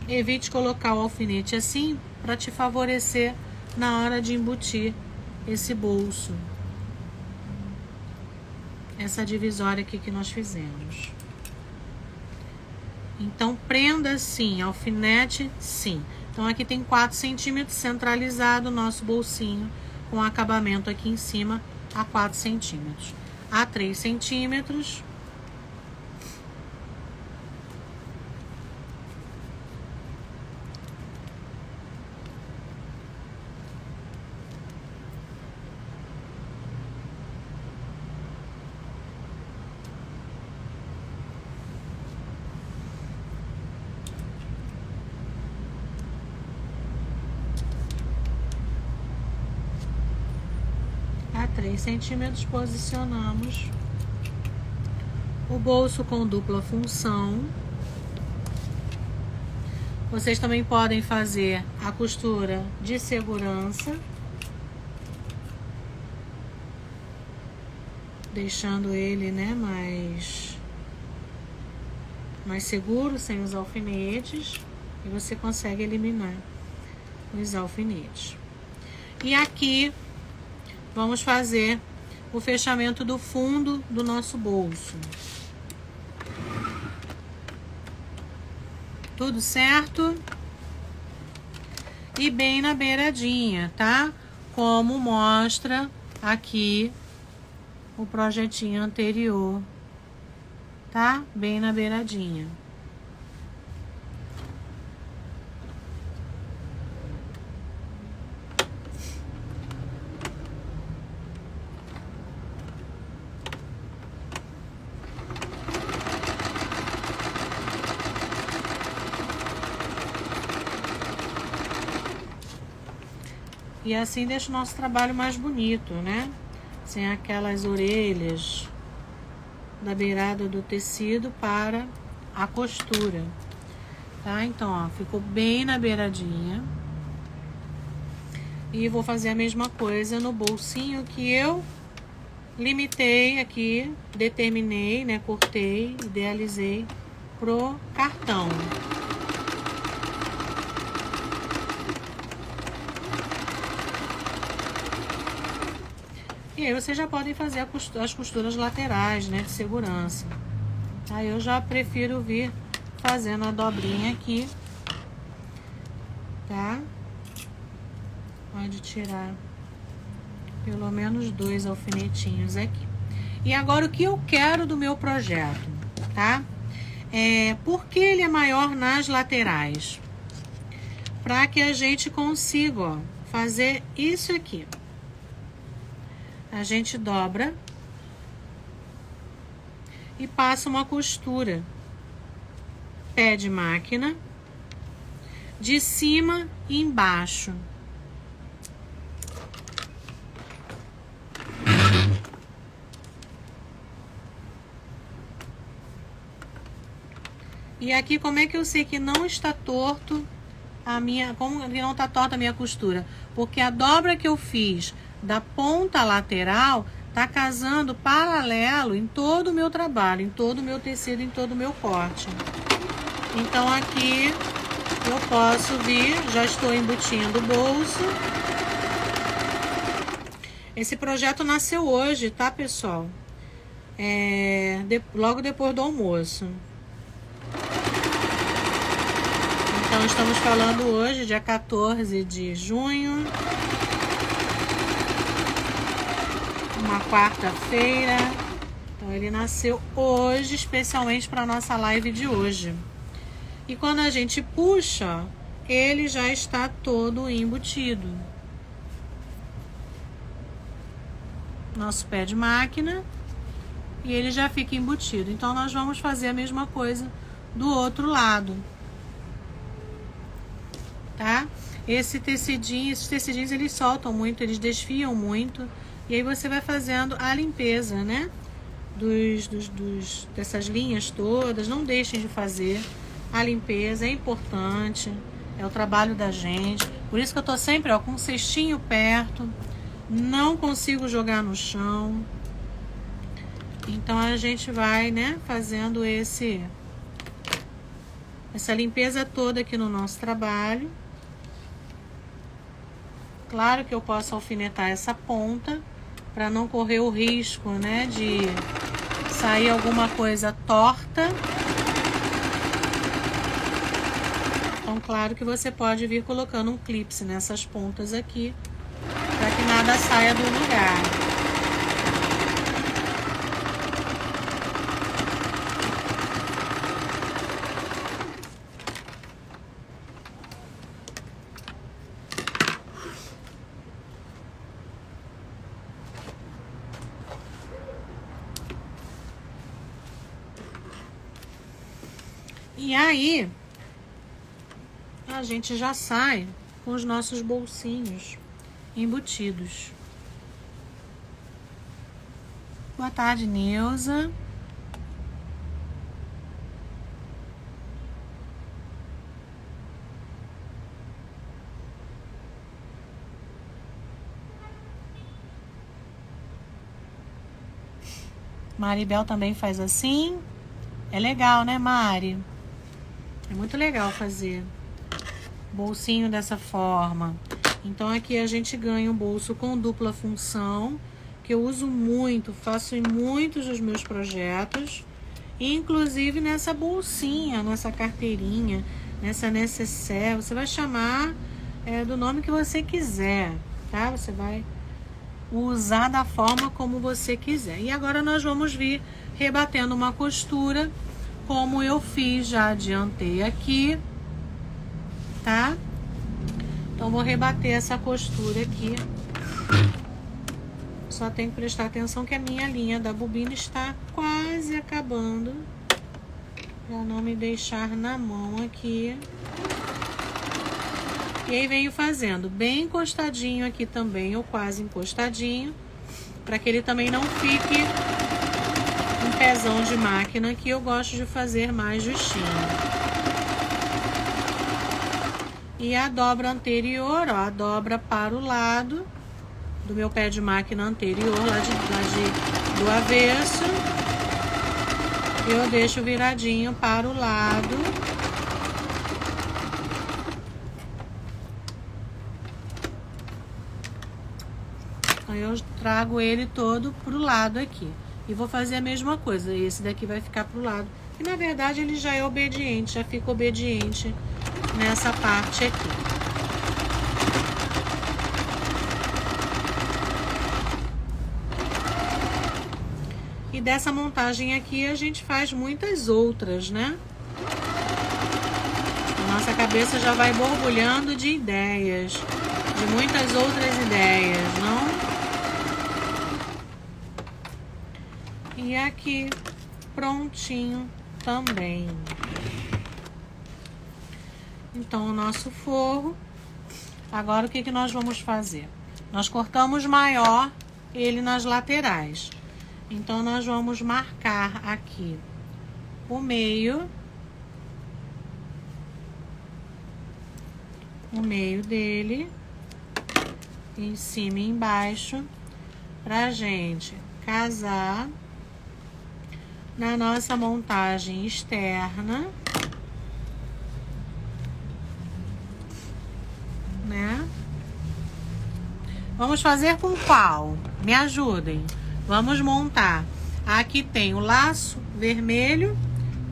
Evite colocar o alfinete assim, para te favorecer na hora de embutir esse bolso. Essa divisória aqui que nós fizemos. Então, prenda sim, alfinete sim. Então, aqui tem 4 centímetros centralizado o nosso bolsinho, com acabamento aqui em cima a 4 centímetros. A 3 centímetros. A 3 centímetros posicionamos o bolso com dupla função. Vocês também podem fazer a costura de segurança, deixando ele, né, mais seguro, sem os alfinetes, e você consegue eliminar os alfinetes. E aqui vamos fazer o fechamento do fundo do nosso bolso. Tudo certo? E bem na beiradinha, tá? Como mostra aqui o projetinho anterior, tá? Bem na beiradinha. E assim deixa o nosso trabalho mais bonito, né? Sem aquelas orelhas da beirada do tecido para a costura, tá? Então, ó, ficou bem na beiradinha. E vou fazer a mesma coisa no bolsinho que eu limitei aqui, determinei, né? Cortei, idealizei pro cartão. E aí vocês já podem fazer as costuras laterais, né, de segurança. Aí eu já prefiro vir fazendo a dobrinha aqui, tá? Pode tirar pelo menos 2 alfinetinhos aqui. E agora o que eu quero do meu projeto, tá? Por que ele é maior nas laterais? Para que a gente consiga, ó, fazer isso aqui. A gente dobra e passa uma costura pé de máquina de cima e embaixo. E aqui, como é que eu sei que não está torto como que não está torta a minha costura? Porque a dobra que eu fiz da ponta lateral tá casando paralelo em todo o meu trabalho, em todo o meu tecido, em todo o meu corte. Então aqui eu posso vir, já estou embutindo o bolso. Esse projeto nasceu hoje, tá, pessoal? Logo depois do almoço. Então estamos falando hoje, dia 14 de junho. uma quarta-feira. Então ele nasceu hoje, especialmente para nossa live de hoje. E quando a gente puxa, ele já está todo embutido. Nosso pé de máquina. E ele já fica embutido. Então nós vamos fazer a mesma coisa do outro lado. Tá? Esses tecidinhos eles soltam muito, eles desfiam muito. E aí você vai fazendo a limpeza, né? Dessas linhas todas. Não deixem de fazer a limpeza, é importante. É o trabalho da gente. Por isso que eu tô sempre, ó, com um cestinho perto. Não consigo jogar no chão. Então a gente vai, né, fazendo essa limpeza toda aqui no nosso trabalho. Claro que eu posso alfinetar essa ponta para não correr o risco, né, de sair alguma coisa torta. Então, claro que você pode vir colocando um clipe nessas pontas aqui, para que nada saia do lugar. E aí, a gente já sai com os nossos bolsinhos embutidos. Boa tarde, Neuza. Maribel também faz assim. É legal, né, Mari? É muito legal fazer bolsinho dessa forma. Então aqui a gente ganha um bolso com dupla função, que eu uso muito, faço em muitos dos meus projetos, inclusive nessa bolsinha, nessa carteirinha, nessa nécessaire. Você vai chamar do nome que você quiser, tá? Você vai usar da forma como você quiser. E agora nós vamos vir rebatendo uma costura, como eu fiz, já adiantei aqui, tá? Então vou rebater essa costura aqui. Só tenho que prestar atenção que a minha linha da bobina está quase acabando, para não me deixar na mão aqui. E aí venho fazendo bem encostadinho aqui também, ou quase encostadinho, para que ele também não fique um pezão de máquina, que eu gosto de fazer mais justinho. E a dobra anterior, ó, a dobra para o lado do meu pé de máquina anterior, do avesso, eu deixo viradinho para o lado. Aí eu trago ele todo pro lado aqui. E vou fazer a mesma coisa. Esse daqui vai ficar pro lado. E na verdade ele já é obediente, já fica obediente nessa parte aqui. E dessa montagem aqui a gente faz muitas outras, né? A nossa cabeça já vai borbulhando de ideias, de muitas outras ideias, não? E aqui, prontinho também. Então, o nosso forro. Agora, o que que nós vamos fazer? Nós cortamos maior ele nas laterais. Então, nós vamos marcar aqui o meio dele, em cima e embaixo, pra gente casar na nossa montagem externa, né? Vamos fazer com qual? Me ajudem. Vamos montar. Aqui tem o laço vermelho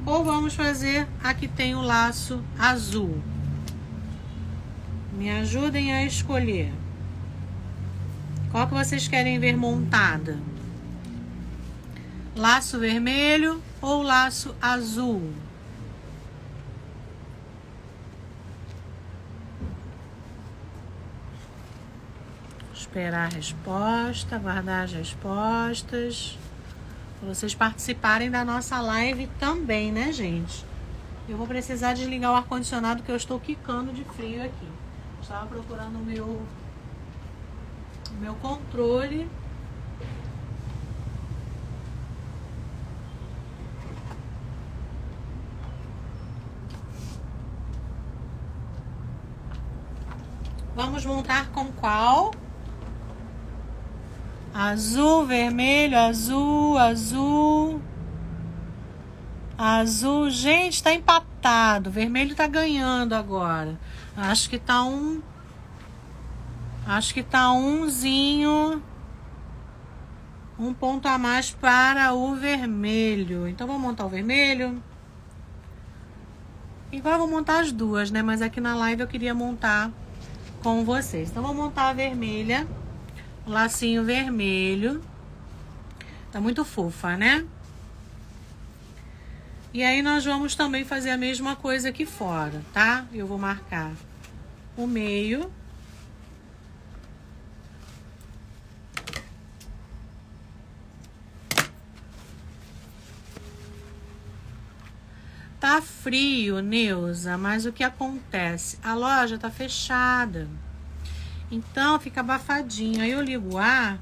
ou vamos fazer aqui tem o laço azul? Me ajudem a escolher. Qual que vocês querem ver montada? laço vermelho ou laço azul? Esperar a resposta, aguardar as respostas. Pra vocês participarem da nossa live também, né, gente? Eu vou precisar desligar o ar-condicionado que eu estou quicando de frio aqui. Estava procurando o meu controle. Vamos montar com qual? Azul, vermelho, azul, azul. Azul, gente, tá empatado. Vermelho tá ganhando agora. Acho que tá umzinho. Um ponto a mais para o vermelho. Então vamos montar o vermelho. Igual eu vou montar as duas, né? Mas aqui na live eu queria montar com vocês. Então vou montar a vermelha. O lacinho vermelho. Tá muito fofa, né? E aí nós vamos também fazer a mesma coisa aqui fora, tá? Eu vou marcar o meio. Tá frio, Neuza, mas o que acontece? A loja tá fechada. Então fica abafadinho. Aí eu ligo o ar,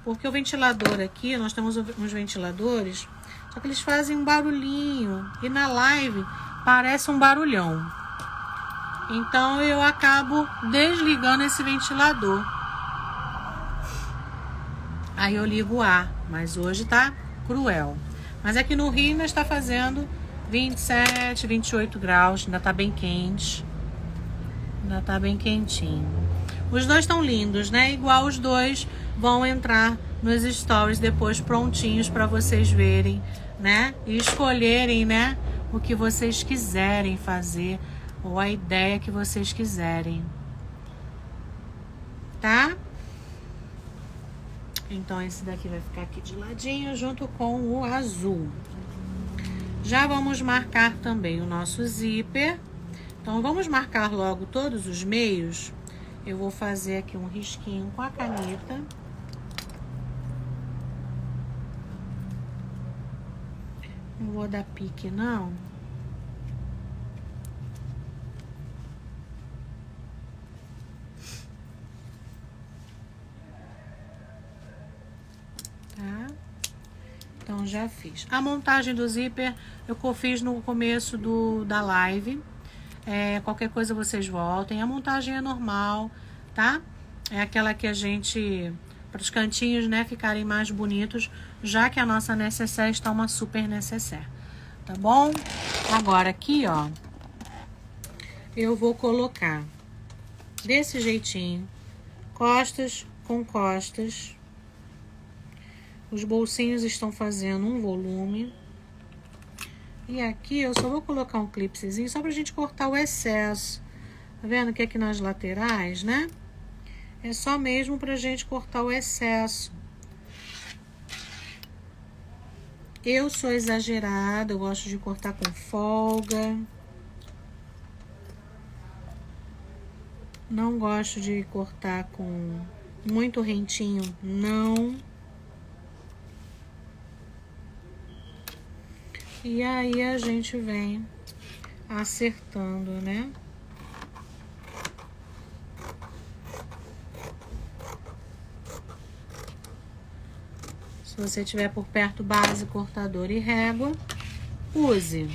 porque o ventilador aqui, nós temos uns ventiladores, só que eles fazem um barulhinho. E na live parece um barulhão. Então eu acabo desligando esse ventilador. Aí eu ligo o ar. Mas hoje tá cruel. Mas aqui no Rio ainda está fazendo 27, 28 graus. Ainda tá bem quente. Ainda tá bem quentinho. Os dois estão lindos, né? Igual os dois vão entrar nos stories depois prontinhos para vocês verem, né? E escolherem, né? O que vocês quiserem fazer ou a ideia que vocês quiserem. Tá? Então esse daqui vai ficar aqui de ladinho junto com o azul. Já vamos marcar também o nosso zíper. Então vamos marcar logo todos os meios. Eu vou fazer aqui um risquinho com a caneta. Não vou dar pique, não. Tá? Então, já fiz. A montagem do zíper eu fiz no começo da live. Qualquer coisa vocês voltem. A montagem é normal, tá? É aquela que a gente... para os cantinhos, né, ficarem mais bonitos, já que a nossa necessaire está uma super necessaire. Tá bom? Agora aqui, ó, eu vou colocar desse jeitinho, costas com costas. Os bolsinhos estão fazendo um volume. E aqui eu só vou colocar um clipezinho só pra gente cortar o excesso. Tá vendo que aqui nas laterais, né? É só mesmo pra gente cortar o excesso. Eu sou exagerada, eu gosto de cortar com folga. Não gosto de cortar com muito rentinho, não. E aí a gente vem acertando, né? Se você tiver por perto base, cortador e régua, use.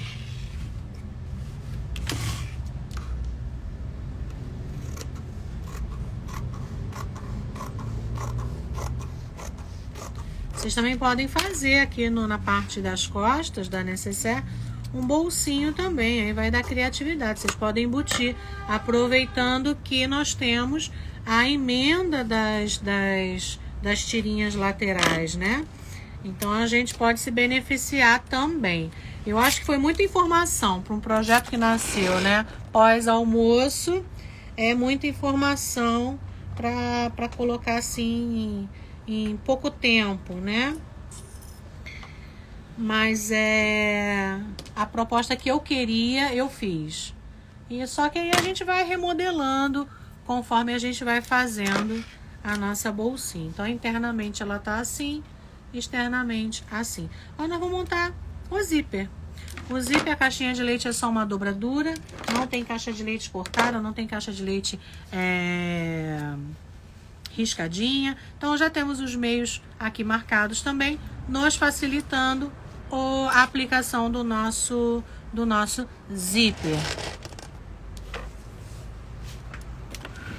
Vocês também podem fazer aqui na parte das costas da necessaire um bolsinho também, aí vai dar criatividade. Vocês podem embutir, aproveitando que nós temos a emenda das tirinhas laterais, né? Então a gente pode se beneficiar também. Eu acho que foi muita informação para um projeto que nasceu, né? Pós-almoço, é muita informação para colocar assim em pouco tempo, né? mas a proposta que eu queria, eu fiz. E só que aí a gente vai remodelando conforme a gente vai fazendo a nossa bolsinha. Então, internamente ela tá assim, externamente assim. Agora nós vamos montar o zíper. O zíper, a caixinha de leite é só uma dobradura, não tem caixa de leite cortada, não tem caixa de leite riscadinha. Então já temos os meios aqui marcados também, nos facilitando a aplicação do nosso zíper.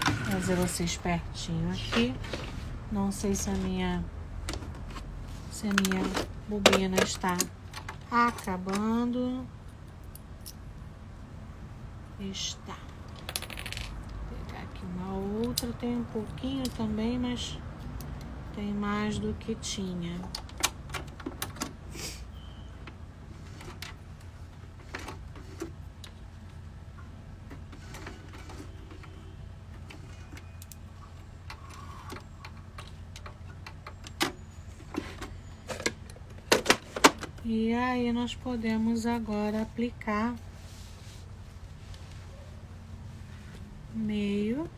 Vou fazer você espertinho aqui. Não sei se a minha bobina está acabando. Está. Vou pegar aqui uma outra. Tem um pouquinho também, mas tem mais do que tinha. E aí nós podemos agora aplicar meio.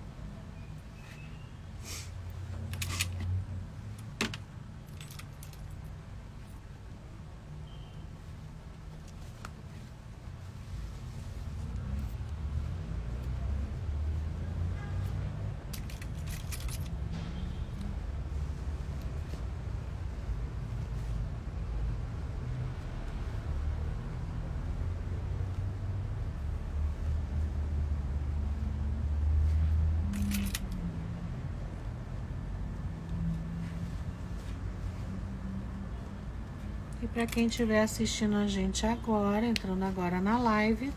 E para quem estiver assistindo a gente agora, entrando agora na live,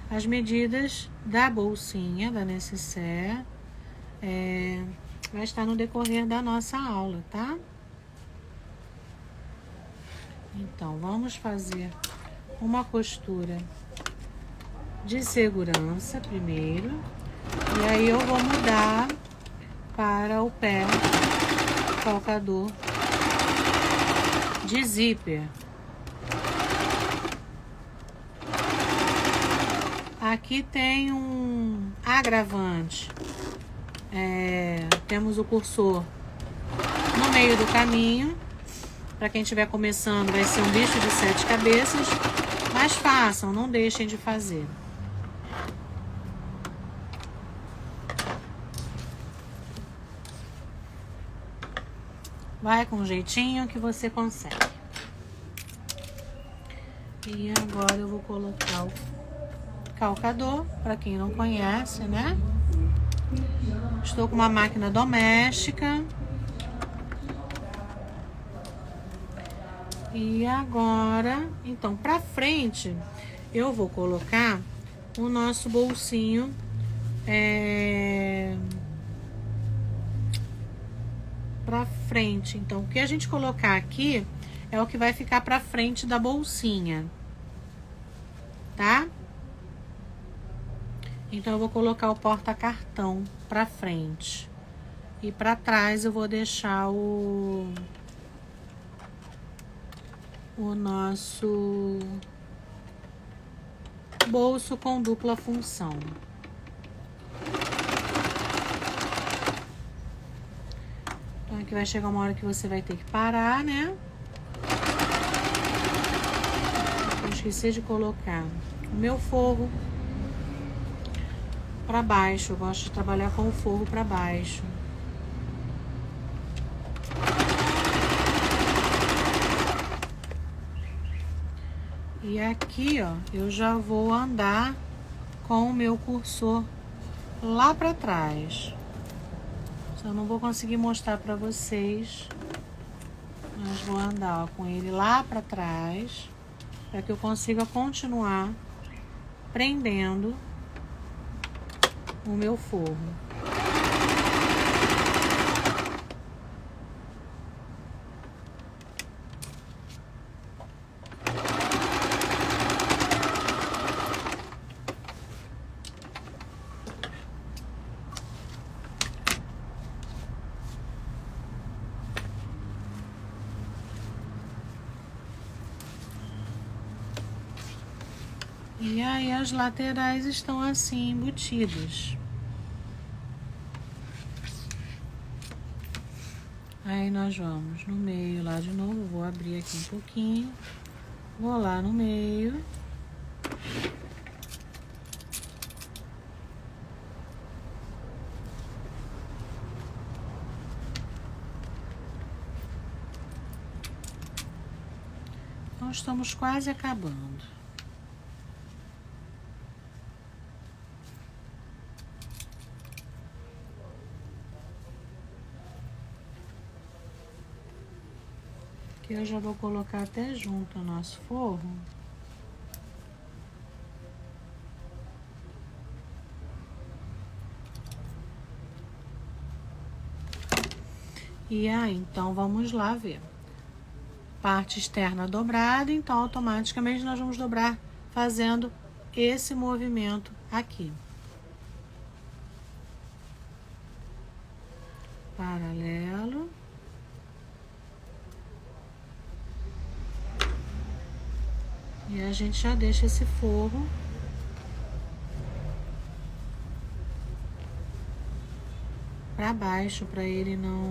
as medidas da bolsinha, da nécessaire, vai estar no decorrer da nossa aula, tá? Então, vamos fazer uma costura de segurança primeiro. E aí eu vou mudar para o pé calcador de zíper. Aqui tem um agravante. Temos o cursor no meio do caminho. Para quem estiver começando, vai ser um bicho de 7 cabeças. Mas façam, não deixem de fazer. Vai com jeitinho que você consegue. E agora eu vou colocar o calcador, para quem não conhece, né? Estou com uma máquina doméstica. E agora, então, para frente, eu vou colocar o nosso bolsinho para frente. Então, o que a gente colocar aqui é o que vai ficar para frente da bolsinha, tá? Então, eu vou colocar o porta-cartão para frente. E para trás eu vou deixar o nosso bolso com dupla função. Então aqui vai chegar uma hora que você vai ter que parar, né? Eu esqueci de colocar o meu forro para baixo. Eu gosto de trabalhar com o forro para baixo. E aqui, ó, eu já vou andar com o meu cursor lá para trás. Só não vou conseguir mostrar para vocês, mas vou andar, ó, com ele lá para trás, para que eu consiga continuar prendendo o meu forro. E aí as laterais estão assim embutidas. Aí nós vamos no meio lá de novo, vou abrir aqui um pouquinho, vou lá no meio. Então estamos quase acabando. Aqui eu já vou colocar até junto o nosso forro. E aí, então vamos lá ver. Parte externa dobrada, então automaticamente nós vamos dobrar fazendo esse movimento aqui. Paralelo. E a gente já deixa esse forro para baixo, para ele não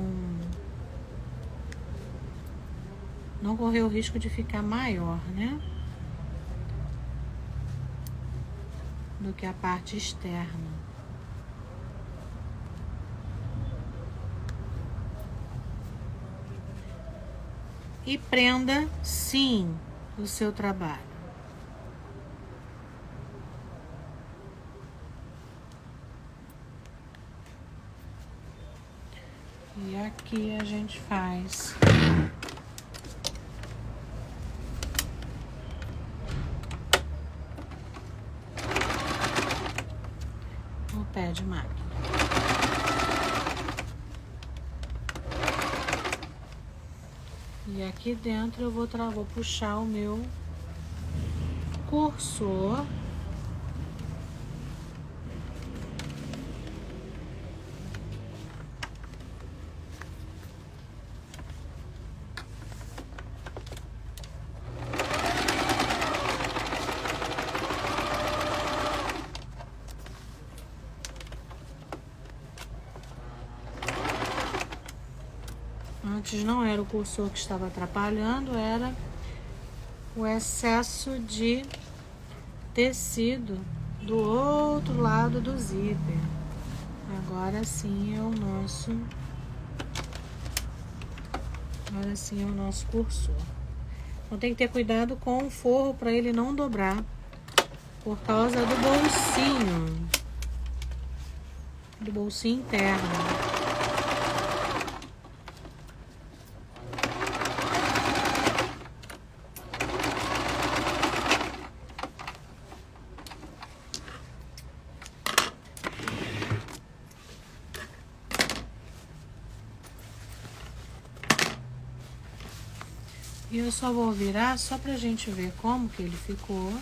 correr o risco de ficar maior, né? Do que a parte externa. E prenda, sim, o seu trabalho. E aqui a gente faz o pé de máquina. E aqui dentro eu vou puxar o meu cursor. Antes não era o cursor que estava atrapalhando, era o excesso de tecido do outro lado do zíper. Agora sim é o nosso cursor. Então tem que ter cuidado com o forro para ele não dobrar por causa do bolsinho interno. E eu só vou virar só pra gente ver como que ele ficou.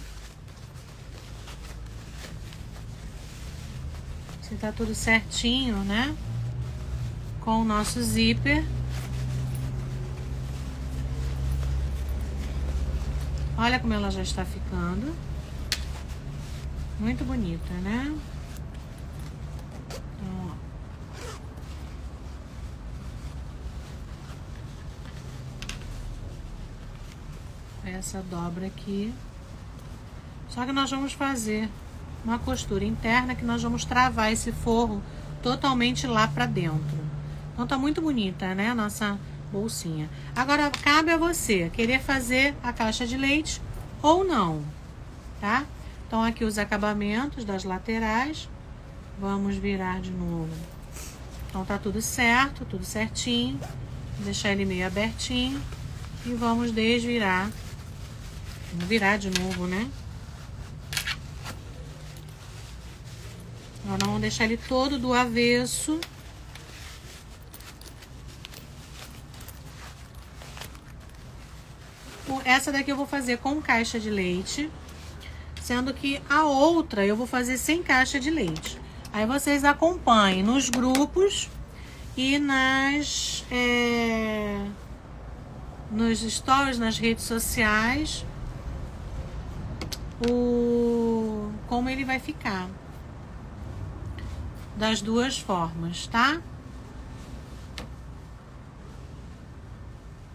Se tá tudo certinho, né? Com o nosso zíper. Olha como ela já está ficando. Muito bonita, né? Então, ó. Essa dobra aqui. Só que nós vamos fazer uma costura interna que nós vamos travar esse forro totalmente lá pra dentro. Então tá muito bonita, né, a nossa bolsinha. Agora cabe a você querer fazer a caixa de leite ou não, tá? Então aqui os acabamentos das laterais. Vamos virar de novo. Então tá tudo certo, tudo certinho. Vou deixar ele meio abertinho e vamos desvirar. Vamos virar de novo, né? Agora vamos deixar ele todo do avesso. Essa daqui eu vou fazer com caixa de leite, sendo que a outra eu vou fazer sem caixa de leite. Aí vocês acompanhem nos grupos e nos stories, nas redes sociais, como ele vai ficar. Das duas formas, tá?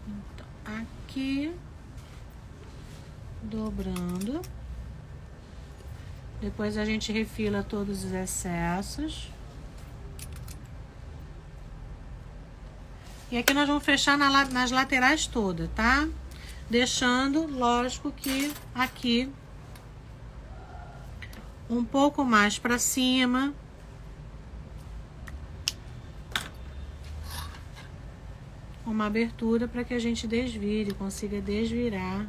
Então, aqui, dobrando. Depois a gente refila todos os excessos. E aqui nós vamos fechar nas laterais todas, tá? Deixando, lógico que aqui um pouco mais para cima. Uma abertura para que a gente desvire, consiga desvirar.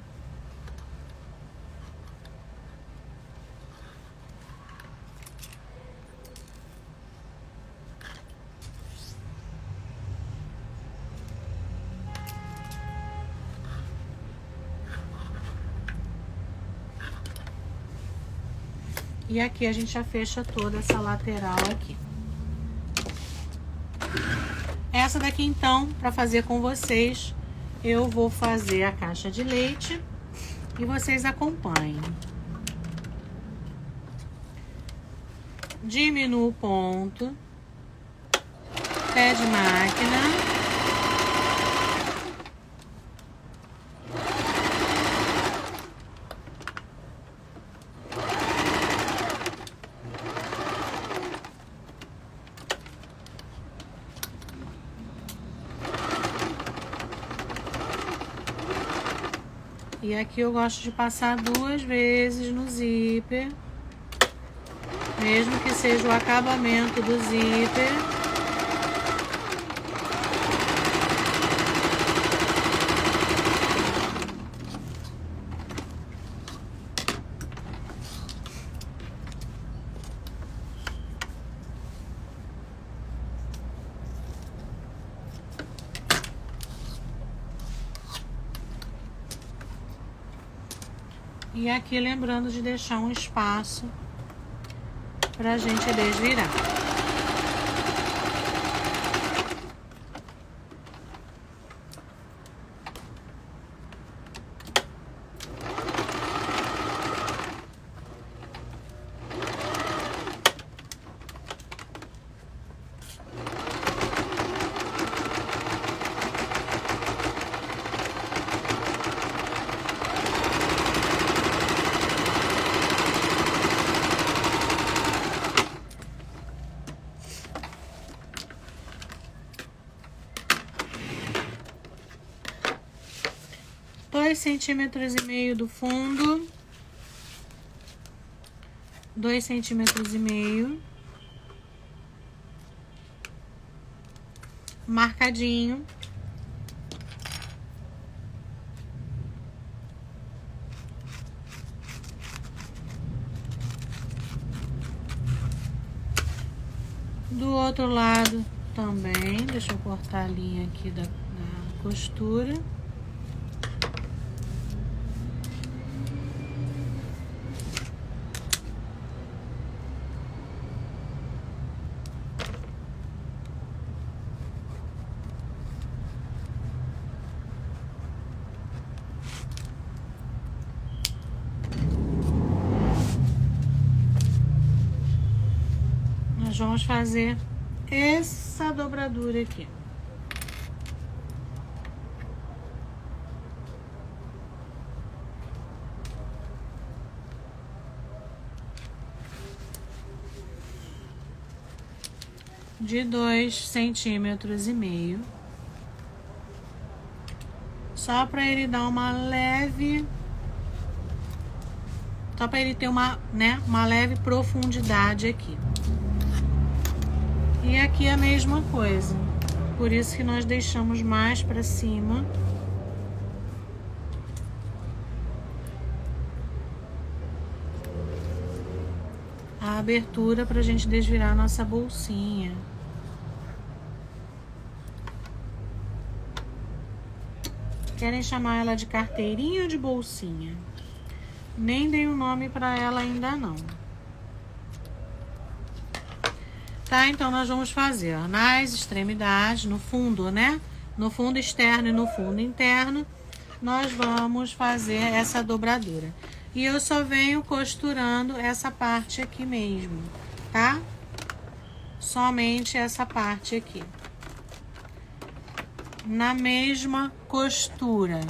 E aqui a gente já fecha toda essa lateral aqui. Essa daqui, então, para fazer com vocês, eu vou fazer a caixa de leite e vocês acompanhem. Diminuo o ponto, pé de máquina. E aqui eu gosto de passar 2 vezes no zíper, mesmo que seja o acabamento do zíper. E aqui lembrando de deixar um espaço pra gente desvirar. Dois centímetros e meio do fundo, 2,5 centímetros, marcadinho. Do outro lado também, deixa eu cortar a linha aqui da costura. Nós vamos fazer essa dobradura aqui. De 2,5 centímetros, só para ele dar uma leve, só para ele ter uma leve profundidade aqui. E aqui a mesma coisa, por isso que nós deixamos mais para cima. A abertura para a gente desvirar a nossa bolsinha. Querem chamar ela de carteirinha ou de bolsinha? Nem dei um nome para ela ainda não. Tá, então nós vamos fazer nas extremidades, no fundo, né? No fundo externo e no fundo interno, nós vamos fazer essa dobradura. E eu só venho costurando essa parte aqui mesmo, tá? Somente essa parte aqui. Na mesma costura.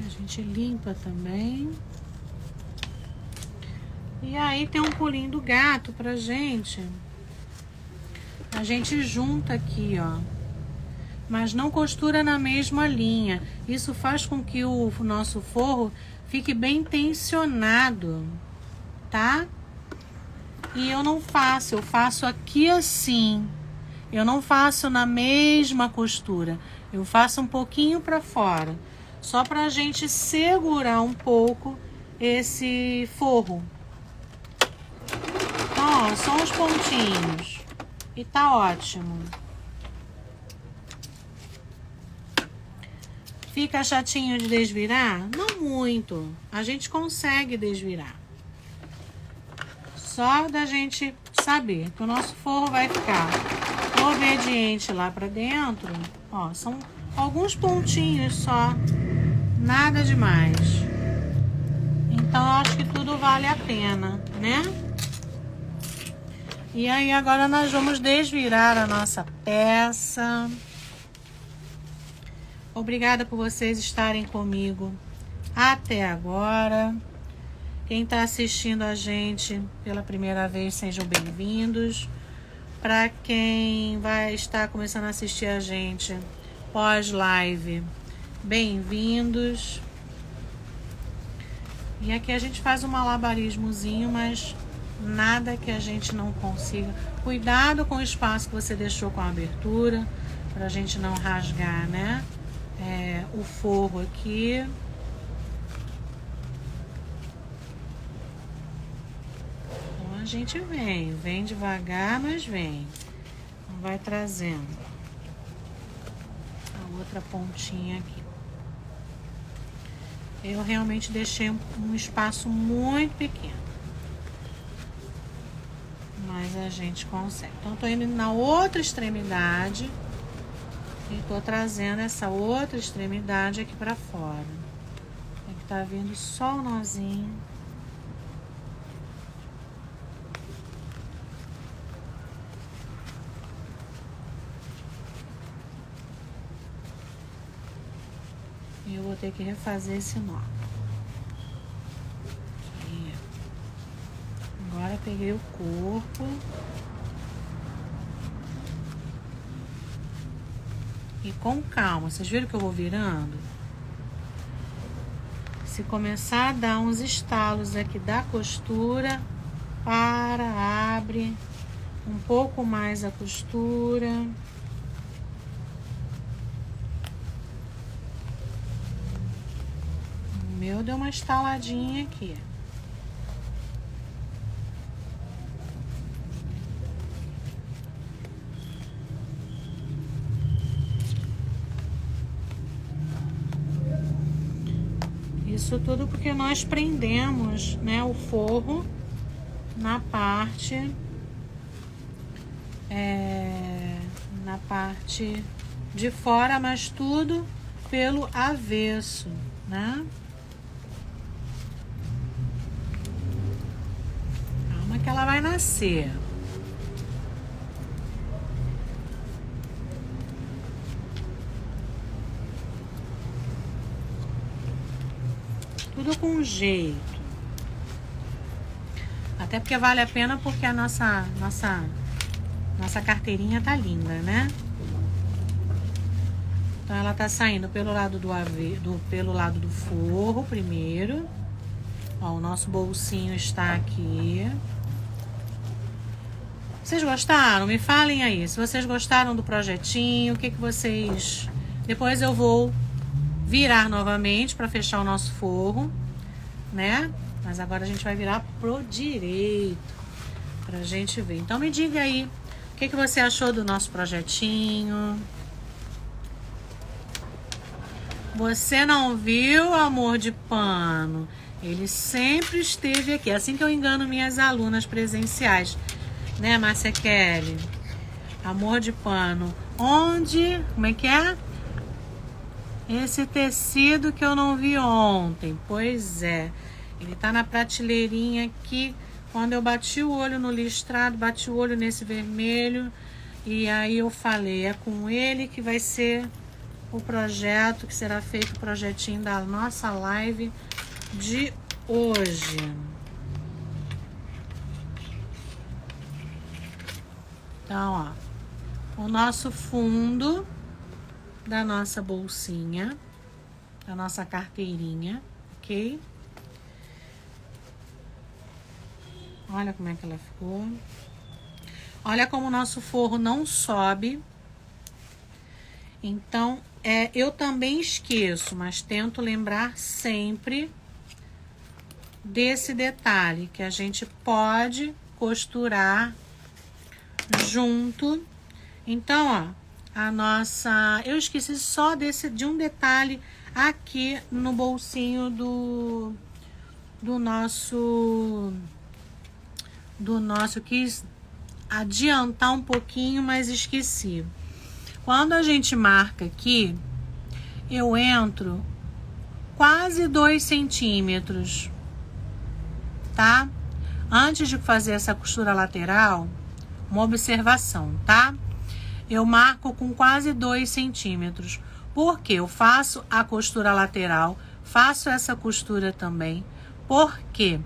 A gente limpa também. E aí tem um pulinho do gato pra gente. A gente junta aqui, ó. Mas não costura na mesma linha. Isso faz com que o nosso forro fique bem tensionado, tá? E eu não faço, eu faço aqui assim. Eu não faço na mesma costura. Eu faço um pouquinho pra fora. Só pra gente segurar um pouco esse forro. Então, ó, são os pontinhos. E tá ótimo. Fica chatinho de desvirar? Não muito. A gente consegue desvirar. Só da gente saber que o nosso forro vai ficar obediente lá pra dentro. Ó, são alguns pontinhos só. Nada demais. Então, eu acho que tudo vale a pena, né? E aí, agora nós vamos desvirar a nossa peça. Obrigada por vocês estarem comigo até agora. Quem está assistindo a gente pela primeira vez, sejam bem-vindos. Para quem vai estar começando a assistir a gente pós-live, bem-vindos. E aqui a gente faz um malabarismozinho, mas nada que a gente não consiga. Cuidado com o espaço que você deixou com a abertura, para a gente não rasgar, né? O forro aqui. Então a gente vem devagar, mas vem. Então vai trazendo a outra pontinha aqui. Eu realmente deixei um espaço muito pequeno. Mas a gente consegue. Então, tô indo na outra extremidade. E tô trazendo essa outra extremidade aqui pra fora. Aqui tá vindo só o nozinho. E eu vou ter que refazer esse nó. Aqui. Agora peguei o corpo. E com calma, vocês viram que eu vou virando? Se começar a dar uns estalos aqui da costura, abre um pouco mais a costura. O meu deu uma estaladinha aqui. Isso tudo porque nós prendemos, né, o forro na parte de fora, mas tudo pelo avesso, né? Calma que ela vai nascer. Tudo com jeito. Até porque vale a pena, porque a nossa carteirinha tá linda, né? Então ela tá saindo pelo lado pelo lado do forro primeiro. Ó, o nosso bolsinho está aqui. Vocês gostaram? Me falem aí. Se vocês gostaram do projetinho, o que vocês... Depois eu vou virar novamente para fechar o nosso forro, né? Mas agora a gente vai virar pro direito pra gente ver. Então me diga aí, o que você achou do nosso projetinho? Você não viu, amor de pano? Ele sempre esteve aqui. Assim que eu engano minhas alunas presenciais, né, Márcia Kelly? Amor de pano. Onde? Como é que é? Esse tecido que eu não vi ontem. Pois é. Ele tá na prateleirinha aqui. Quando eu bati o olho no listrado, bati o olho nesse vermelho. E aí eu falei, é com ele que vai ser o projeto, que será feito o projetinho da nossa live de hoje. Então, ó, o nosso fundo da nossa bolsinha, da nossa carteirinha, ok? Olha como é que ela ficou. Olha como o nosso forro não sobe. Então, eu também esqueço, mas tento lembrar sempre desse detalhe, que a gente pode costurar junto. Então, ó, eu esqueci só de um detalhe aqui no bolsinho do nosso, eu quis adiantar um pouquinho, mas esqueci. Quando a gente marca aqui, eu entro quase 2 centímetros, tá? Antes de fazer essa costura lateral, uma observação, tá? Eu marco com quase 2 centímetros, porque eu faço a costura lateral, faço essa costura também, porque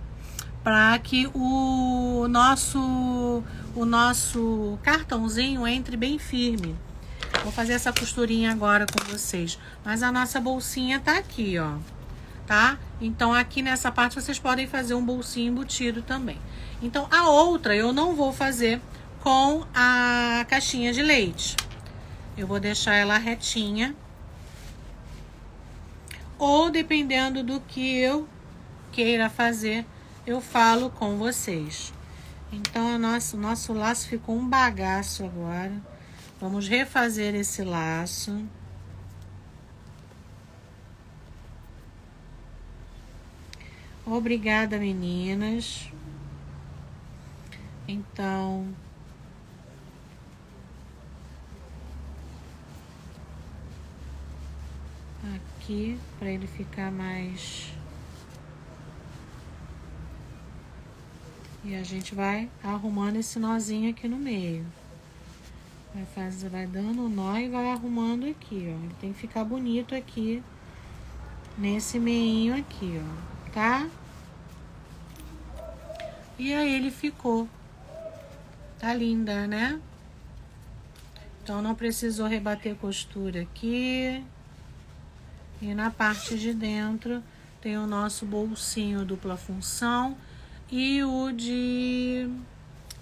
para que o nosso cartãozinho entre bem firme. Vou fazer essa costurinha agora com vocês. Mas a nossa bolsinha tá aqui, ó. Tá? Então, aqui nessa parte, vocês podem fazer um bolsinho embutido também. Então, a outra eu não vou fazer com a caixinha de leite. Eu vou deixar ela retinha. Ou, dependendo do que eu queira fazer, eu falo com vocês. Então, o nosso laço ficou um bagaço agora. Vamos refazer esse laço. Obrigada, meninas. Então, aqui, para ele ficar mais... E a gente vai arrumando esse nozinho aqui no meio. Vai dando um nó e vai arrumando aqui, ó. Ele tem que ficar bonito aqui, nesse meinho aqui, ó, tá? E aí ele ficou. Tá linda, né? Então não precisou rebater costura aqui. E na parte de dentro tem o nosso bolsinho dupla função e o de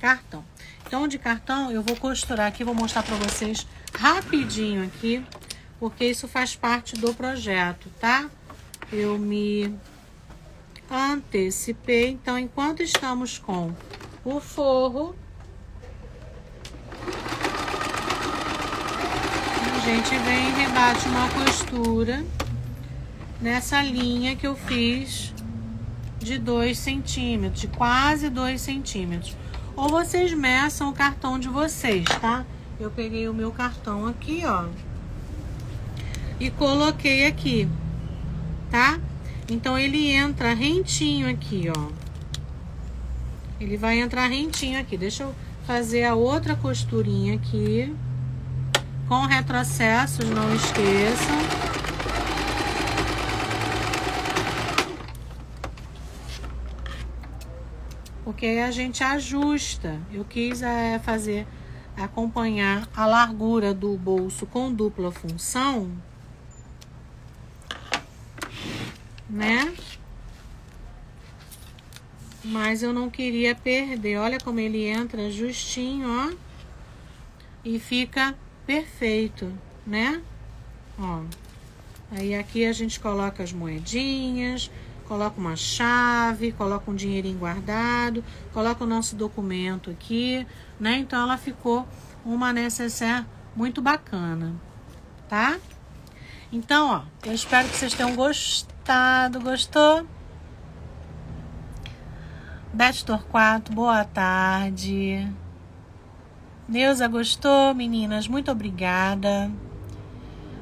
cartão. Então, de cartão, eu vou costurar aqui, vou mostrar pra vocês rapidinho aqui, porque isso faz parte do projeto, tá? Eu me antecipei. Então, enquanto estamos com o forro, a gente vem e rebate uma costura nessa linha que eu fiz de 2 centímetros, de quase 2 centímetros. Ou vocês meçam o cartão de vocês, tá? Eu peguei o meu cartão aqui, ó, e coloquei aqui, tá? Então ele entra rentinho aqui, ó. Ele vai entrar rentinho aqui. Deixa eu fazer a outra costurinha aqui. Com retrocessos, não esqueçam. Porque aí a gente ajusta. Eu quis acompanhar a largura do bolso com dupla função, né? Mas eu não queria perder. Olha como ele entra justinho, ó. E fica perfeito, né? Ó. Aí aqui a gente coloca as moedinhas, coloca uma chave, coloca um dinheirinho guardado, coloca o nosso documento aqui, né? Então ela ficou uma necessaire muito bacana, tá? Então, ó, eu espero que vocês tenham gostado. Gostou? Beth Torquato, boa tarde. Neuza, gostou, meninas? Muito obrigada.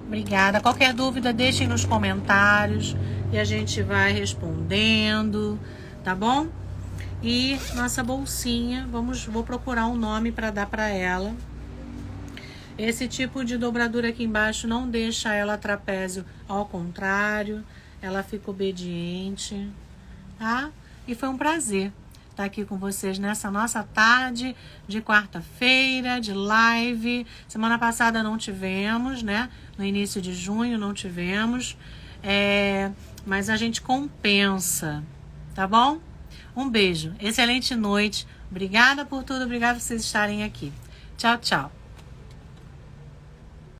Obrigada. Qualquer dúvida, deixem nos comentários e a gente vai respondendo, tá bom? E nossa bolsinha, vou procurar um nome para dar para ela. Esse tipo de dobradura aqui embaixo não deixa ela trapézio, ao contrário, ela fica obediente, tá? E foi um prazer estar aqui com vocês nessa nossa tarde de quarta-feira, de live. Semana passada não tivemos, né? No início de junho não tivemos. Mas a gente compensa, tá bom? Um beijo, excelente noite. Obrigada por tudo, obrigada por vocês estarem aqui. Tchau, tchau.